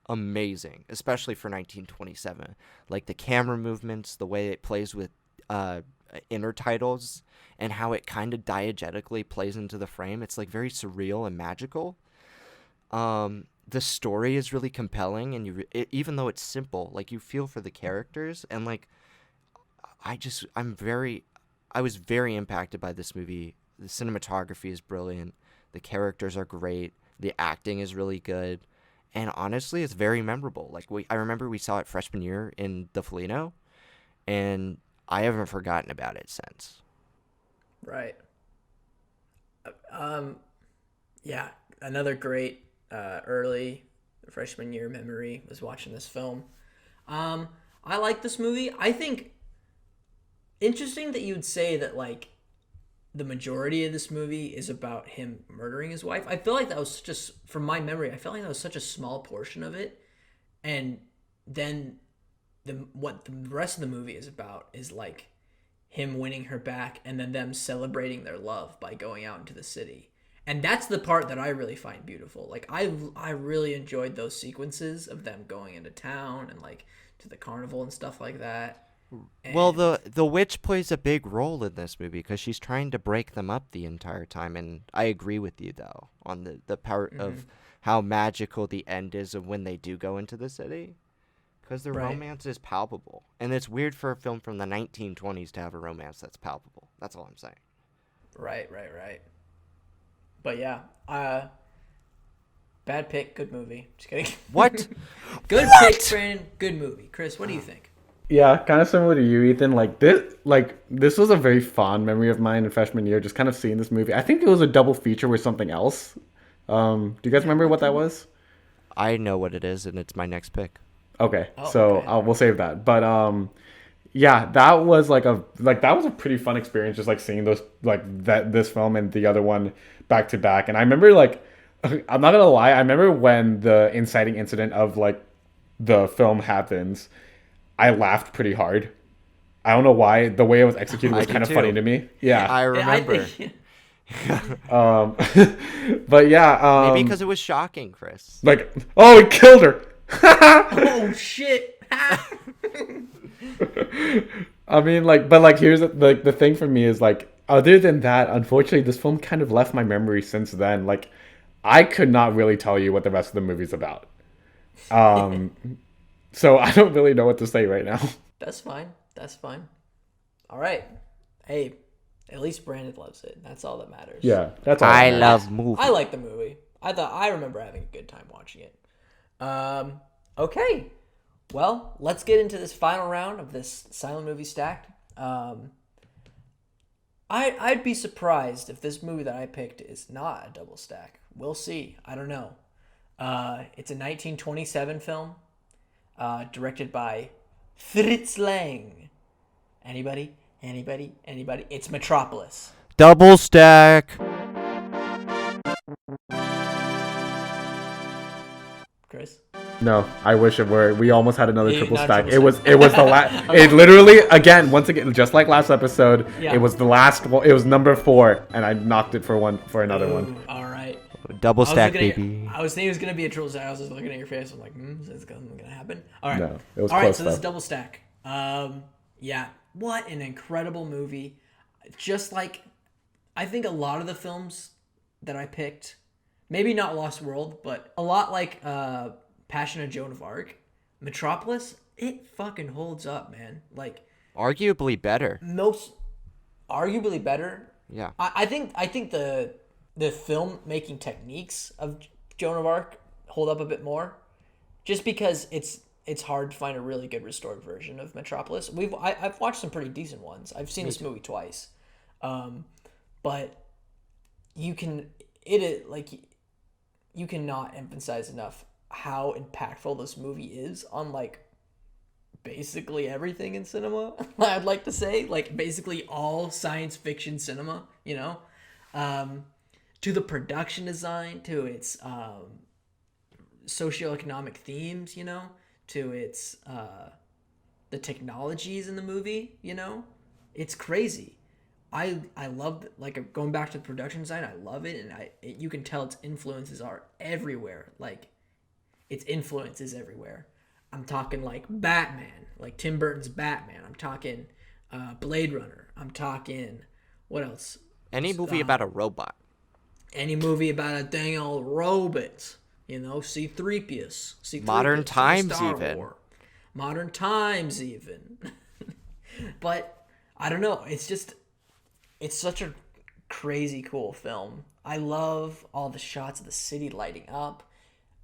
amazing, especially for 1927. Like, the camera movements, the way it plays with intertitles and how it kind of diegetically plays into the frame. It's like very surreal and magical. The story is really compelling, and even though it's simple, like you feel for the characters, and like I was very impacted by this movie. The cinematography is brilliant. The characters are great. The acting is really good. And honestly, it's very memorable. Like I remember we saw it freshman year in the Felino, and I haven't forgotten about it since. Right. Yeah, another great early freshman year memory was watching this film. I like this movie. I think interesting that you'd say that like the majority of this movie is about him murdering his wife. I feel like that was just from my memory. I felt like that was such a small portion of it, and then what the rest of the movie is about is like him winning her back and then them celebrating their love by going out into the city. And that's the part that I really find beautiful. Like I really enjoyed those sequences of them going into town and like to the carnival and stuff like that. And Well, the witch plays a big role in this movie because she's trying to break them up the entire time, and I agree with you though on the part of how magical the end is of when they do go into the city, because the Right. romance is palpable, and it's weird for a film from the 1920s to have a romance that's palpable. That's all I'm saying. Right. But yeah, bad pick, good movie. Just kidding. What? Good pick, Brandon. Good movie. Chris, what do you think? Yeah, kind of similar to you, Ethan. This was a very fond memory of mine in freshman year. Just kind of seeing this movie. I think it was a double feature with something else. Do you guys remember what that was? I know what it is, and it's my next pick. Okay, Oh, so okay. we'll save that. But yeah, that was that was a pretty fun experience. Just like seeing those this film and the other one back to back. And I remember I'm not gonna lie. I remember when the inciting incident of the film happens. I laughed pretty hard. I don't know why. The way it was executed was I kind do of funny too. to me. Yeah. I remember. But yeah. Maybe because it was shocking, Chris. Oh, he killed her. Oh shit! I mean, here's the thing for me is other than that, unfortunately, this film kind of left my memory since then. I could not really tell you what the rest of the movie's about. So I don't really know what to say right now. That's fine. All right. Hey, at least Brandon loves it. That's all that matters. Yeah, that's all. I that matters. love movies. I like the movie. I remember having a good time watching it. Okay. Well, let's get into this final round of this silent movie stacked. I'd be surprised if this movie that I picked is not a double stack. We'll see. I don't know. It's a 1927 film, directed by Fritz Lang. Anybody? It's Metropolis. Double stack. Chris? No, I wish it were. We almost had another Yeah, triple not stack. triple It was the last. It literally, again, once again, just like last episode, Yeah. it was the last one. It was number 4, and I knocked it for another one. Ooh, all right. Double stack, looking at- baby. I was thinking it was going to be a triple stack. I was just looking at your face. I'm like, is this going to happen? All right. No, it was all right, close so this is though. double stack. Yeah. What an incredible movie. Just like, I think a lot of the films that I picked, maybe not Lost World, but a lot like Passion of Joan of Arc, Metropolis, it fucking holds up, man. Like, Arguably better. most, arguably better. Yeah. I think the filmmaking techniques of Joan of Arc hold up a bit more, just because it's hard to find a really good restored version of Metropolis. I've watched some pretty decent ones. I've seen this movie twice, but you cannot emphasize enough how impactful this movie is on basically everything in cinema. I'd like to say basically all science fiction cinema. To the production design, to its socioeconomic themes, to its the technologies in the movie, it's crazy. I love going back to the production design. I love it, and you can tell its influences are everywhere. Its influence is everywhere. I'm talking Batman, Tim Burton's Batman. I'm talking Blade Runner. I'm talking, what else? Any movie about a robot. Any movie about a dang old robot. You know, C-3PO. Modern times even. Modern times even. But I don't know. It's such a crazy cool film. I love all the shots of the city lighting up.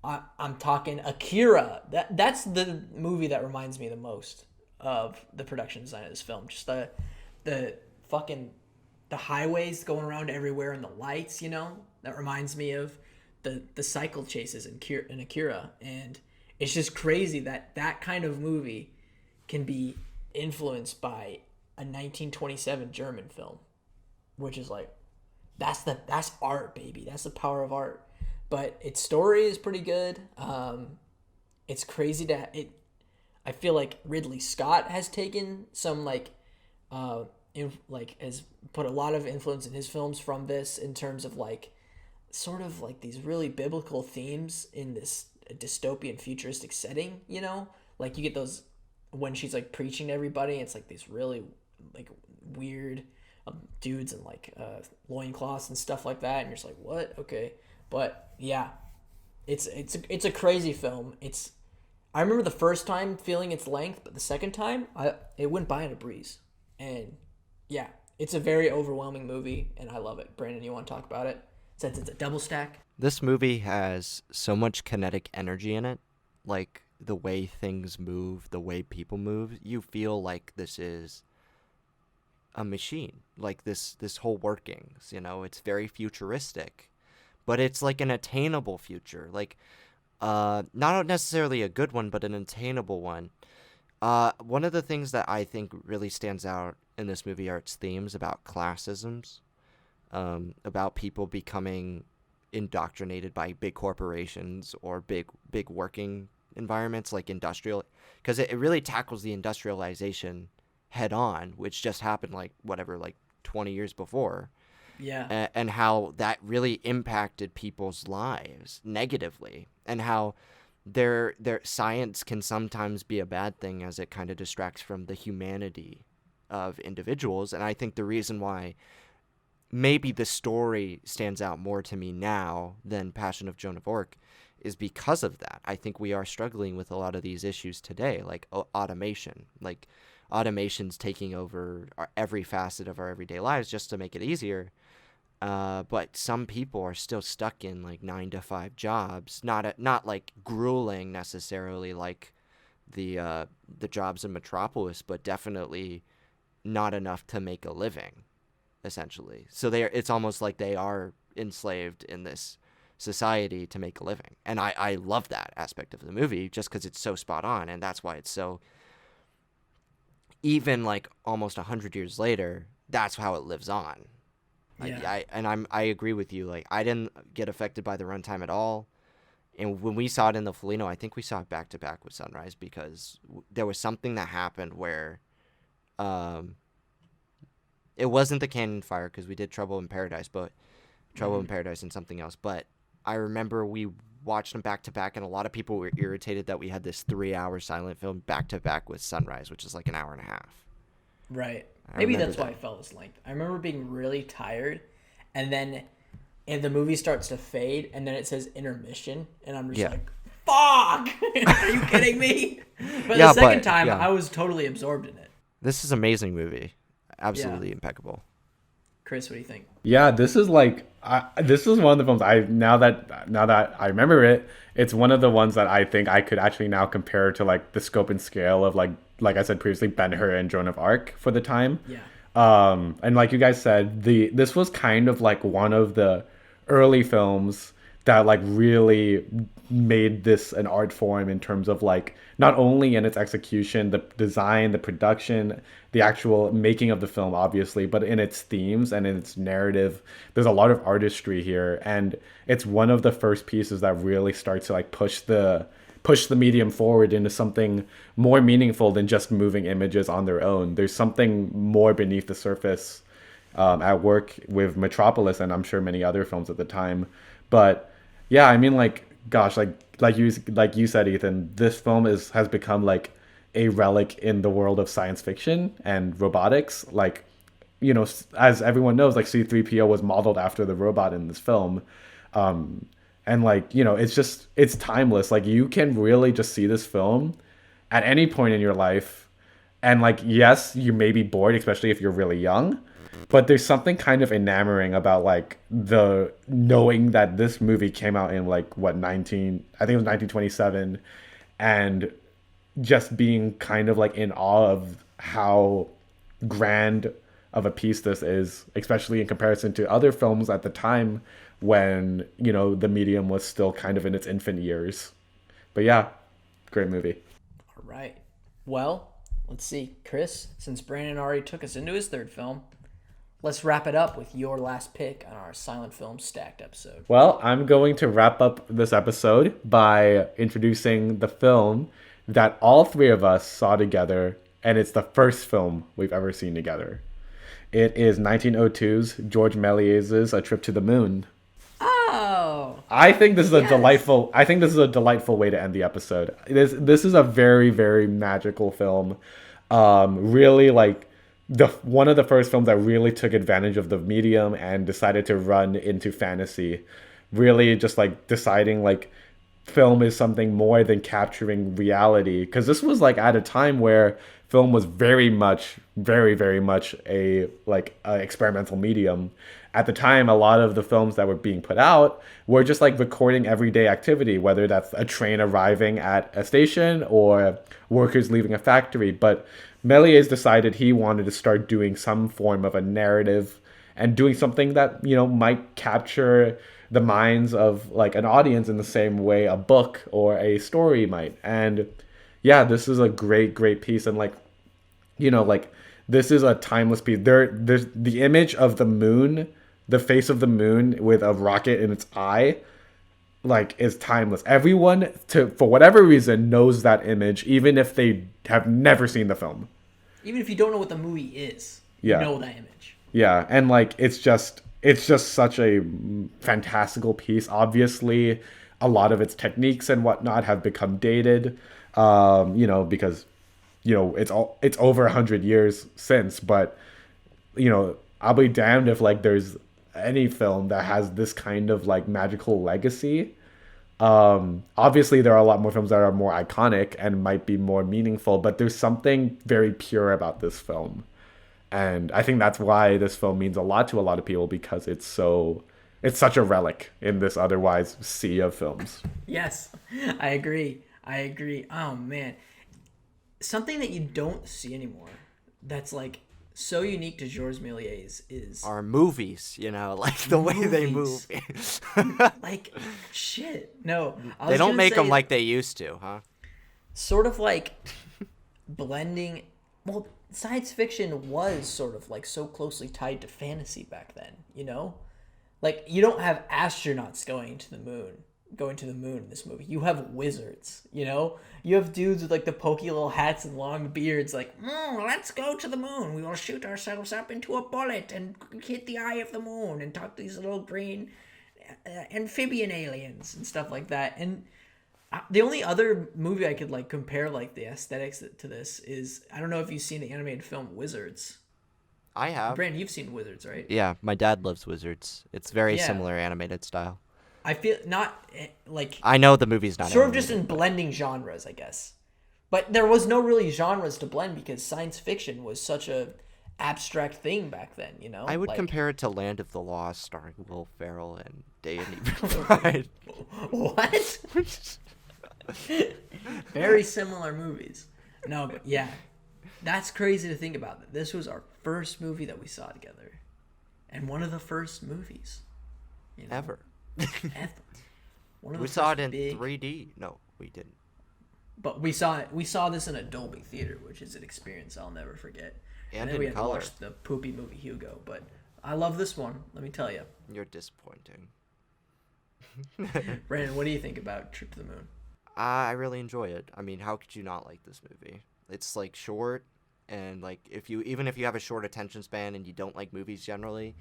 I'm talking Akira. That's the movie that reminds me the most of the production design of this film. Just the fucking the highways going around everywhere and the lights, you know? That reminds me of the cycle chases in Akira. And it's just crazy that that kind of movie can be influenced by a 1927 German film, which is like, that's art, baby. That's the power of art. But its story is pretty good. It's crazy that I feel like Ridley Scott has taken some has put a lot of influence in his films from this, in terms of like sort of like these really biblical themes in this dystopian futuristic setting, you know? Like you get those when she's like preaching to everybody, it's like these really like weird dudes in like loincloths and stuff like that, and you're just like, what? Okay. But yeah, it's a crazy film. I remember the first time feeling its length, but the second time it went by in a breeze. And yeah, it's a very overwhelming movie, and I love it. Brandon, you want to talk about it? Since it's a double stack. This movie has so much kinetic energy in it, like the way things move, the way people move. You feel like this is a machine, like this whole workings, you know. It's very futuristic, but it's like an attainable future, like not necessarily a good one, but an attainable one. One of the things that I think really stands out in this movie are its themes about classisms, about people becoming indoctrinated by big corporations or big working environments, like industrial, because it really tackles the industrialization head on, which just happened like 20 years before. Yeah. And how that really impacted people's lives negatively, and how their science can sometimes be a bad thing, as it kind of distracts from the humanity of individuals. And I think the reason why maybe the story stands out more to me now than Passion of Joan of Arc is because of that. I think we are struggling with a lot of these issues today, like automation, like automation's taking over every facet of our everyday lives just to make it easier. But some people are still stuck in like 9-to-5 jobs, not like grueling necessarily like the jobs in Metropolis, but definitely not enough to make a living, essentially. So it's almost like they are enslaved in this society to make a living. And I love that aspect of the movie just because it's so spot on, and that's why it's so, even like almost 100 years later, that's how it lives on. Yeah. I agree with you. Like, I didn't get affected by the runtime at all. And when we saw it in the Felino, I think we saw it back to back with Sunrise, because there was something that happened where, it wasn't the Canyon Fire, because we did Trouble in Paradise, and something else. But I remember we watched them back to back, and a lot of people were irritated that we had this 3-hour silent film back to back with Sunrise, which is like an hour and a half. Right. Maybe that's why I felt this length. I remember being really tired, and then the movie starts to fade, and then it says intermission, and I'm just like, fuck! Are you kidding me? But the second time, I was totally absorbed in it. This is an amazing movie. Absolutely impeccable. Chris, what do you think? Yeah, this is like this is one of the films now that I remember it, it's one of the ones that I think I could actually now compare to like the scope and scale of like I said previously, Ben-Hur and Joan of Arc for the time. Yeah. And like you guys said, this was kind of like one of the early films that like really made this an art form in terms of like not only in its execution, the design, the production, the actual making of the film, obviously, but in its themes and in its narrative. There's a lot of artistry here, and it's one of the first pieces that really starts to like push the medium forward into something more meaningful than just moving images on their own. There's something more beneath the surface at work with Metropolis, and I'm sure many other films at the time. But yeah, I mean, like, gosh, like you said, Ethan, this film has become like a relic in the world of science fiction and robotics. Like, as everyone knows, like C-3PO was modeled after the robot in this film. And like, it's timeless. Like, you can really just see this film at any point in your life. And like, yes, you may be bored, especially if you're really young, but there's something kind of enamoring about like the knowing that this movie came out in like I think it was 1927, and just being kind of like in awe of how grand of a piece this is, especially in comparison to other films at the time when, the medium was still kind of in its infant years. But yeah, great movie. All right. Well, let's see. Chris, since Brandon already took us into his third film, let's wrap it up with your last pick on our Silent Film Stacked episode. Well, I'm going to wrap up this episode by introducing the film that all three of us saw together, and it's the first film we've ever seen together. It is 1902's George Méliès's A Trip to the Moon. Oh. I think this is a delightful way to end the episode. This is a very, very magical film. Really like one of the first films that really took advantage of the medium and decided to run into fantasy. Really just like deciding like film is something more than capturing reality, because this was like at a time where film was very much a experimental medium. At the time, a lot of the films that were being put out were just like recording everyday activity, whether that's a train arriving at a station or workers leaving a factory. But Méliès decided he wanted to start doing some form of a narrative and doing something that, might capture the minds of like an audience in the same way a book or a story might. And yeah, this is a great piece. And like, this is a timeless piece. There's the image of the moon, the face of the moon with a rocket in its eye, like, is timeless. Everyone, for whatever reason, knows that image, even if they have never seen the film. Even if you don't know what the movie is, you know that image. Yeah, and like it's just such a fantastical piece. Obviously, a lot of its techniques and whatnot have become dated, because it's over 100 years since. But I'll be damned if like there's any film that has this kind of like magical legacy. Obviously, there are a lot more films that are more iconic and might be more meaningful, but there's something very pure about this film. And I think that's why this film means a lot to a lot of people, because it's such a relic in this otherwise sea of films. Yes, I agree. Oh, man. Something that you don't see anymore that's like so unique to Georges Méliès is our movies, like the way they move. Like, shit. No, they don't make them like they used to, huh? Sort of like blending. Well, science fiction was sort of like so closely tied to fantasy back then, Like, you don't have astronauts going to the moon in this movie. You have wizards, You have dudes with like the pokey little hats and long beards, like, let's go to the moon. We will shoot ourselves up into a bullet and hit the eye of the moon and talk to these little green amphibian aliens and stuff like that. And the only other movie I could like compare like the aesthetics to this is, I don't know if you've seen the animated film Wizards. I have. Brandon, you've seen Wizards, right? Yeah, my dad loves Wizards. It's very similar animated style. I feel not like... I know the movie's not sort animated. of just in blending genres, I guess. But there was no really genres to blend because science fiction was such a abstract thing back then, I would compare it to Land of the Lost, starring Will Ferrell and Day and Evening Bride. What? Very similar movies. No, but yeah. That's crazy to think about. This was our first movie that we saw together. And one of the first movies. Ever. Ever. We saw it in 3D. No, we didn't. But we saw this in a Dolby theater, which is an experience I'll never forget. And then we in had to color. watch the poopy movie Hugo, but I love this one, let me tell you. You're disappointing. Brandon, what do you think about Trip to the Moon? I really enjoy it. I mean, how could you not like this movie? It's like short, and like if you have a short attention span and you don't like movies generally,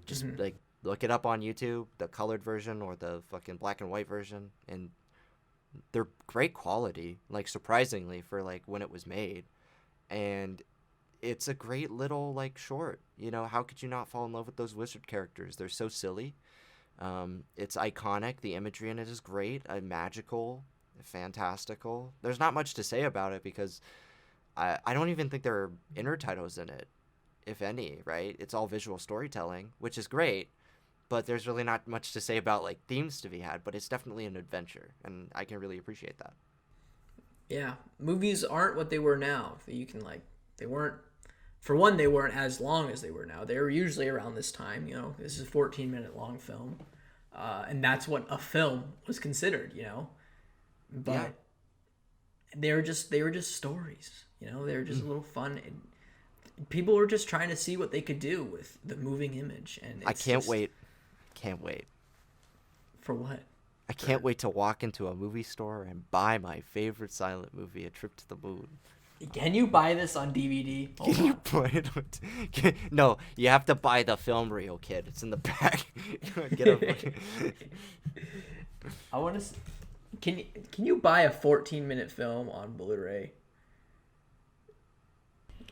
just like look it up on YouTube, the colored version or the fucking black and white version, and they're great quality, like surprisingly for like when it was made, and it's a great little like short. You know, how could you not fall in love with those wizard characters? They're so silly. It's iconic. The imagery in it is great, magical, fantastical. There's not much to say about it because I don't even think there are intertitles in it, if any, right? It's all visual storytelling, which is great, but there's really not much to say about like themes to be had, but it's definitely an adventure, and I can really appreciate that. Yeah, movies aren't what they were now. You can like, they weren't, for one, they weren't as long as they were now. They were usually around this time, you know. This is a 14-minute long film, and that's what a film was considered, you know. But Yeah. they were just stories, you know. They were just a little fun. And people were just trying to see what they could do with the moving image, and I it's can't just- wait. Can't wait. for what. I can't wait to walk into a movie store and buy my favorite silent movie, A Trip to the Moon. Can you buy this on DVD? Hold Can you on. play it? No, you have to buy the film reel, kid. It's in the back. Get a. I want to. Can you buy a 14-minute film on Blu-ray?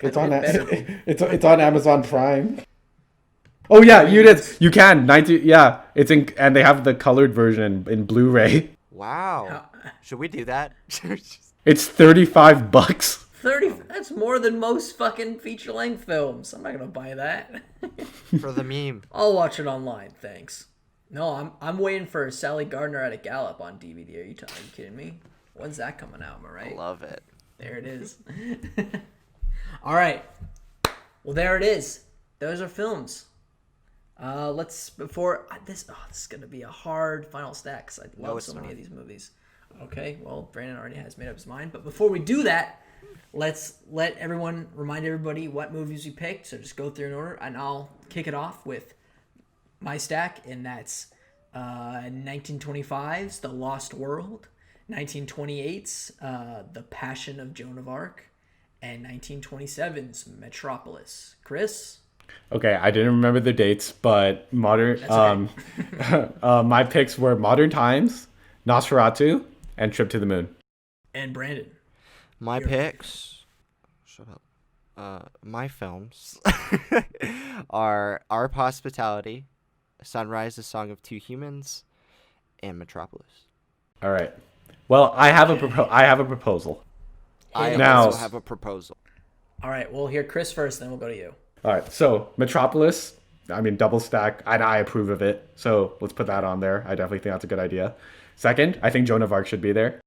It's I on mean, it better be. it's on Amazon Prime. Oh yeah, you can 19 yeah, it's in, and they have the colored version in Blu-ray. Wow. Should we do that? It's $35. 30. That's more than most fucking feature-length films. I'm not gonna buy that. For the meme. I'll watch it online, thanks. No, I'm waiting for Sally Gardner at a Gallop on DVD. Are you kidding me? When's that coming out? Am I right? Love it. There it is. All right. Well, there it is. Those are films. Let's before this. Oh, this is gonna be a hard final stack because I love it's so many not. of these movies. Okay, well, Brandon already has made up his mind. But before we do that, let's remind everybody what movies we picked. So just go through in order, and I'll kick it off with my stack, and that's 1925's The Lost World, 1928's The Passion of Joan of Arc, and 1927's Metropolis. Chris? Okay, I didn't remember the dates, but modern That's my picks were Modern Times, Nosferatu, and Trip to the Moon. And Brandon. My Your picks. Shut up. My films are Our Hospitality, Sunrise, A Song of Two Humans, and Metropolis. All right. Well, I have a proposal. I Now- also have a proposal. All right, we'll hear Chris first, then we'll go to you. All right. So, Metropolis, I mean double stack, and I approve of it. So, let's put that on there. I definitely think that's a good idea. Second, I think Joan of Arc should be there.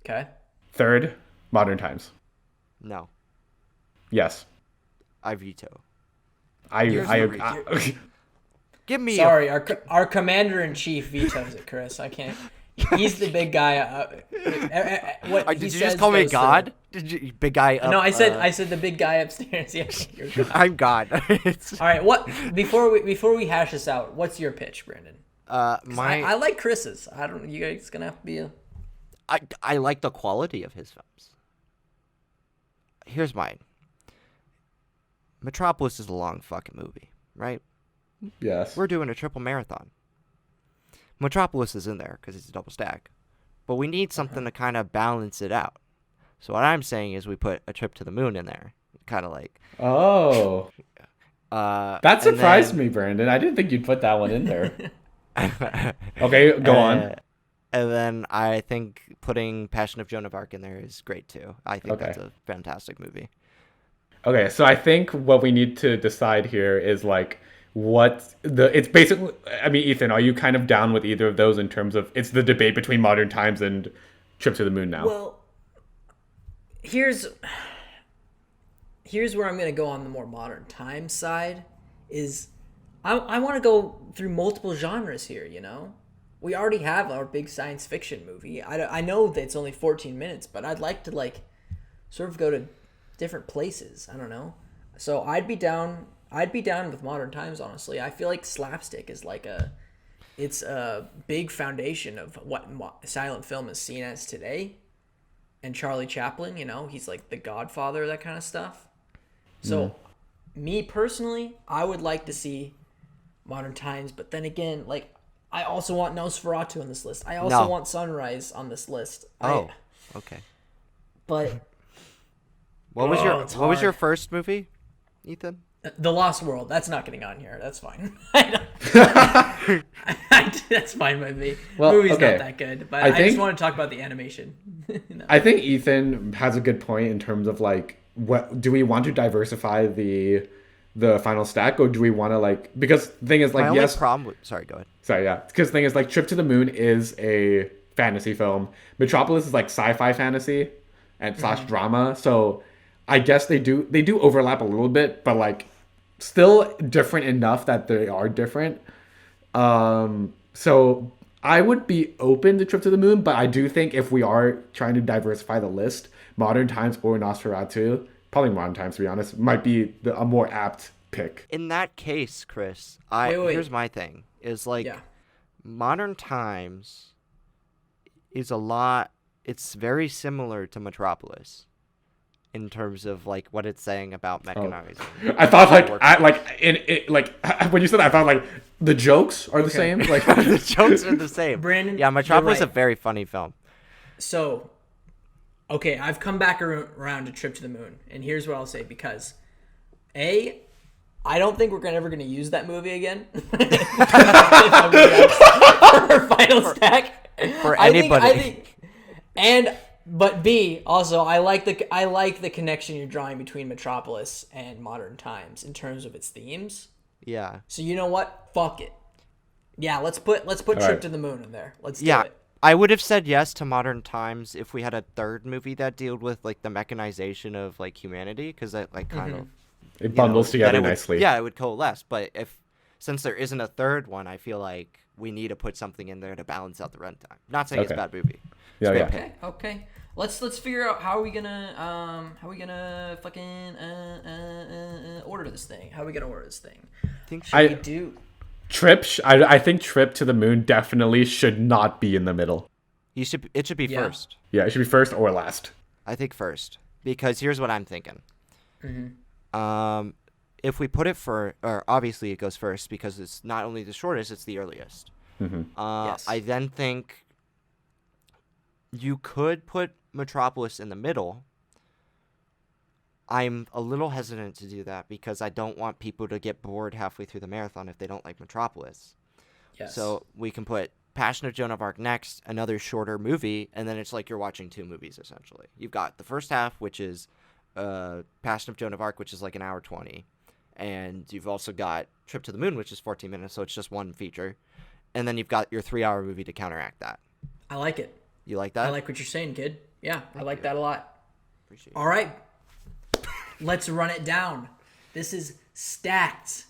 Okay. Third, Modern Times. No, Yes. I veto. I no Give me Sorry, our commander-in-chief vetoes it, Chris. I can't. He's the big guy. What he Did you says just call me goes through. God? Did you, big guy up, No, I said the big guy upstairs. Yeah, you're God. I'm God. All right, what before we hash this out, what's your pitch, Brandon? I like Chris's. I don't. You guys gonna have to be a. I like the quality of his films. Here's mine. Metropolis is a long fucking movie, right? Yes. We're doing a triple marathon. Metropolis is in there because it's a double stack. But we need something to kind of balance it out. So what I'm saying is we put A Trip to the Moon in there. Kind of like... Oh. That That surprised me, Brandon. I didn't think you'd put that one in there. Okay, go on. And then I think putting Passion of Joan of Arc in there is great too. I think Okay. that's a fantastic movie. Okay, so I think what we need to decide here is like it's basically, I mean, Ethan, are you kind of down with either of those in terms of it's the debate between Modern Times and Trip to the Moon now? Well, here's where I'm gonna go on the more modern time side. Is I want to go through multiple genres here. You know, we already have our big science fiction movie. I know that it's only 14 minutes, but I'd like to like sort of go to different places. I don't know. So I'd be down with Modern Times, honestly. I feel like slapstick is like it's a big foundation of what silent film is seen as today. And Charlie Chaplin, you know, he's like the godfather of that kind of stuff. So me personally, I would like to see Modern Times, but then again, like I also want Nosferatu on this list. I also No. want Sunrise on this list. Oh, okay. But What was it's your hard. first movie, Ethan? The Lost World, that's not getting on here. That's fine. That's fine by me. Well, Movie's okay. not that good, but I I just think- want to talk about the animation. No. I think Ethan has a good point in terms of like, what do we want to diversify the final stack, or do we want to like, because the thing is like, My only yes, problem with, sorry, go ahead. sorry, yeah, because the thing is like, Trip to the Moon is a fantasy film. Metropolis is like sci-fi fantasy and slash drama. So I guess they do overlap a little bit, but like still different enough that they are different. So I would be open to Trip to the Moon, but I do think if we are trying to diversify the list, Modern Times or Nosferatu, probably Modern Times to be honest, might be a more apt pick. In that case, Chris, Wait. here's my thing. Is like Yeah. Modern Times is it's very similar to Metropolis in terms of like what it's saying about mechanizing. I thought when you said that, I thought like the jokes are the same. Like The jokes are the same. Brandon, yeah, Metropolis is you're a right. very funny film. So, okay, I've come back around to Trip to the Moon, and here's what I'll say, because I don't think we're ever going to use that movie again. For final stack. For I anybody. think, but B, also, I like the connection you're drawing between Metropolis and Modern Times in terms of its themes. Yeah. So you know what? Fuck it. Yeah, let's put Trip right. to the Moon in there. Let's do Yeah. it. I would have said yes to Modern Times if we had a third movie that dealt with like the mechanization of like humanity, because that like kind of it bundles then together it would- nicely. Yeah, it would coalesce. But since there isn't a third one, I feel like we need to put something in there to balance out the runtime. Not saying it's a Okay. bad movie. Yeah, It's yeah. great pick. Okay. Let's figure out how are we gonna fucking order this thing. How are we gonna order this thing? think Should we do? I think Trip to the Moon definitely should not be in the middle. It should be Yeah. first. Yeah, it should be first or last. I think first, because here's what I'm thinking. If we put it or obviously it goes first because it's not only the shortest, it's the earliest. Yes. I then think you could put Metropolis in the middle. I'm a little hesitant to do that because I don't want people to get bored halfway through the marathon if they don't like Metropolis. Yes. So we can put Passion of Joan of Arc next, another shorter movie, and then it's like you're watching two movies essentially. You've got the first half, which is Passion of Joan of Arc, which is like an hour 20. And you've also got Trip to the Moon, which is 14 minutes, so it's just one feature. And then you've got your 3-hour movie to counteract that. I like it. You like that? I like what you're saying, kid. Yeah, I like that a lot. Appreciate it. All right. Let's run it down. This is stacked.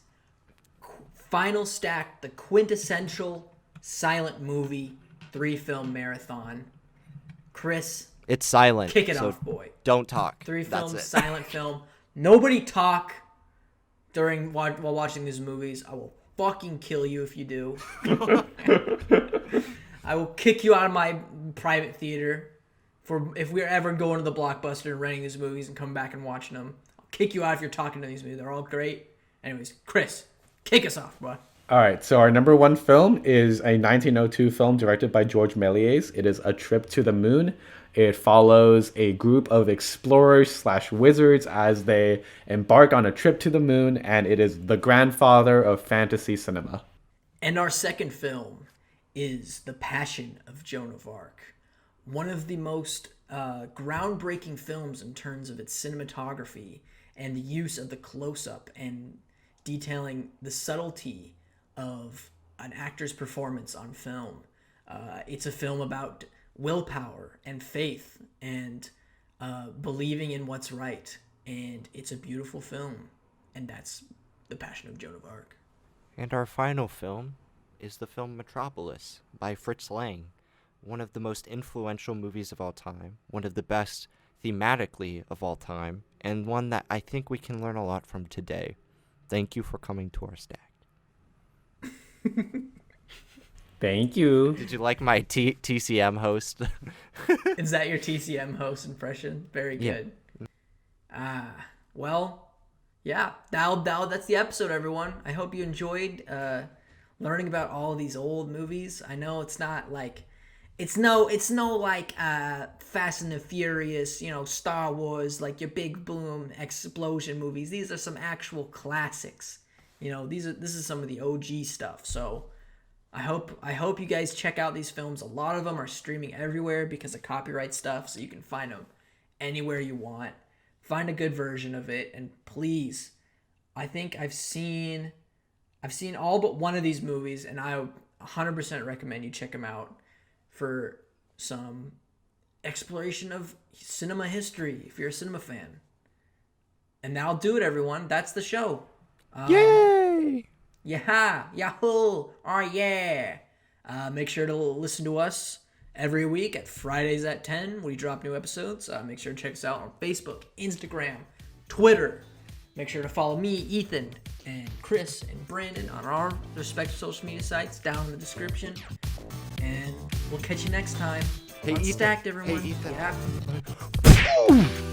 Final stack, the quintessential silent movie 3-film marathon. Chris, It's silent. kick it so off, boy. Don't talk. 3-film That's it. silent film. Nobody talk while watching these movies. I will fucking kill you if you do. I will kick you out of my private theater for if we're ever going to the Blockbuster and renting these movies and come back and watching them. I'll kick you out if you're talking to these movies. They're all great. Anyways, Chris, kick us off, bro. All right, so our number one film is a 1902 film directed by George Méliès. It is A Trip to the Moon. It follows a group of explorers / wizards as they embark on a trip to the moon, and it is the grandfather of fantasy cinema. And our second film is The Passion of Joan of Arc. One of the most groundbreaking films in terms of its cinematography and the use of the close-up and detailing the subtlety of an actor's performance on film. It's a film about willpower and faith and believing in what's right. And it's a beautiful film. And that's The Passion of Joan of Arc. And our final film is the film Metropolis by Fritz Lang, one of the most influential movies of all time, one of the best thematically of all time, and one that I think we can learn a lot from today. Thank you for coming to our stack. Thank you. Did you like my TCM host? Is that your TCM host impression? Very Yeah. good. Well, yeah, that's the episode, everyone. I hope you enjoyed learning about all these old movies. I know it's not like it's no like Fast and the Furious, Star Wars, like your big boom explosion movies. These are some actual classics. This is some of the OG stuff. So I hope you guys check out these films. A lot of them are streaming everywhere because of copyright stuff, so you can find them anywhere you want. Find a good version of it, and please, I think I've seen all but one of these movies, and I 100% recommend you check them out for some exploration of cinema history if you're a cinema fan. And that'll do it, everyone. That's the show. Yay! Yeah, yahoo! Oh yeah! Make sure to listen to us every week at Fridays at 10. We drop new episodes. Make sure to check us out on Facebook, Instagram, Twitter. Make sure to follow me, Ethan, and Chris, and Brandon on our respective social media sites down in the description. And we'll catch you next time. Hey, Unstacked, Ethan. everyone. Hey, Ethan. Yeah.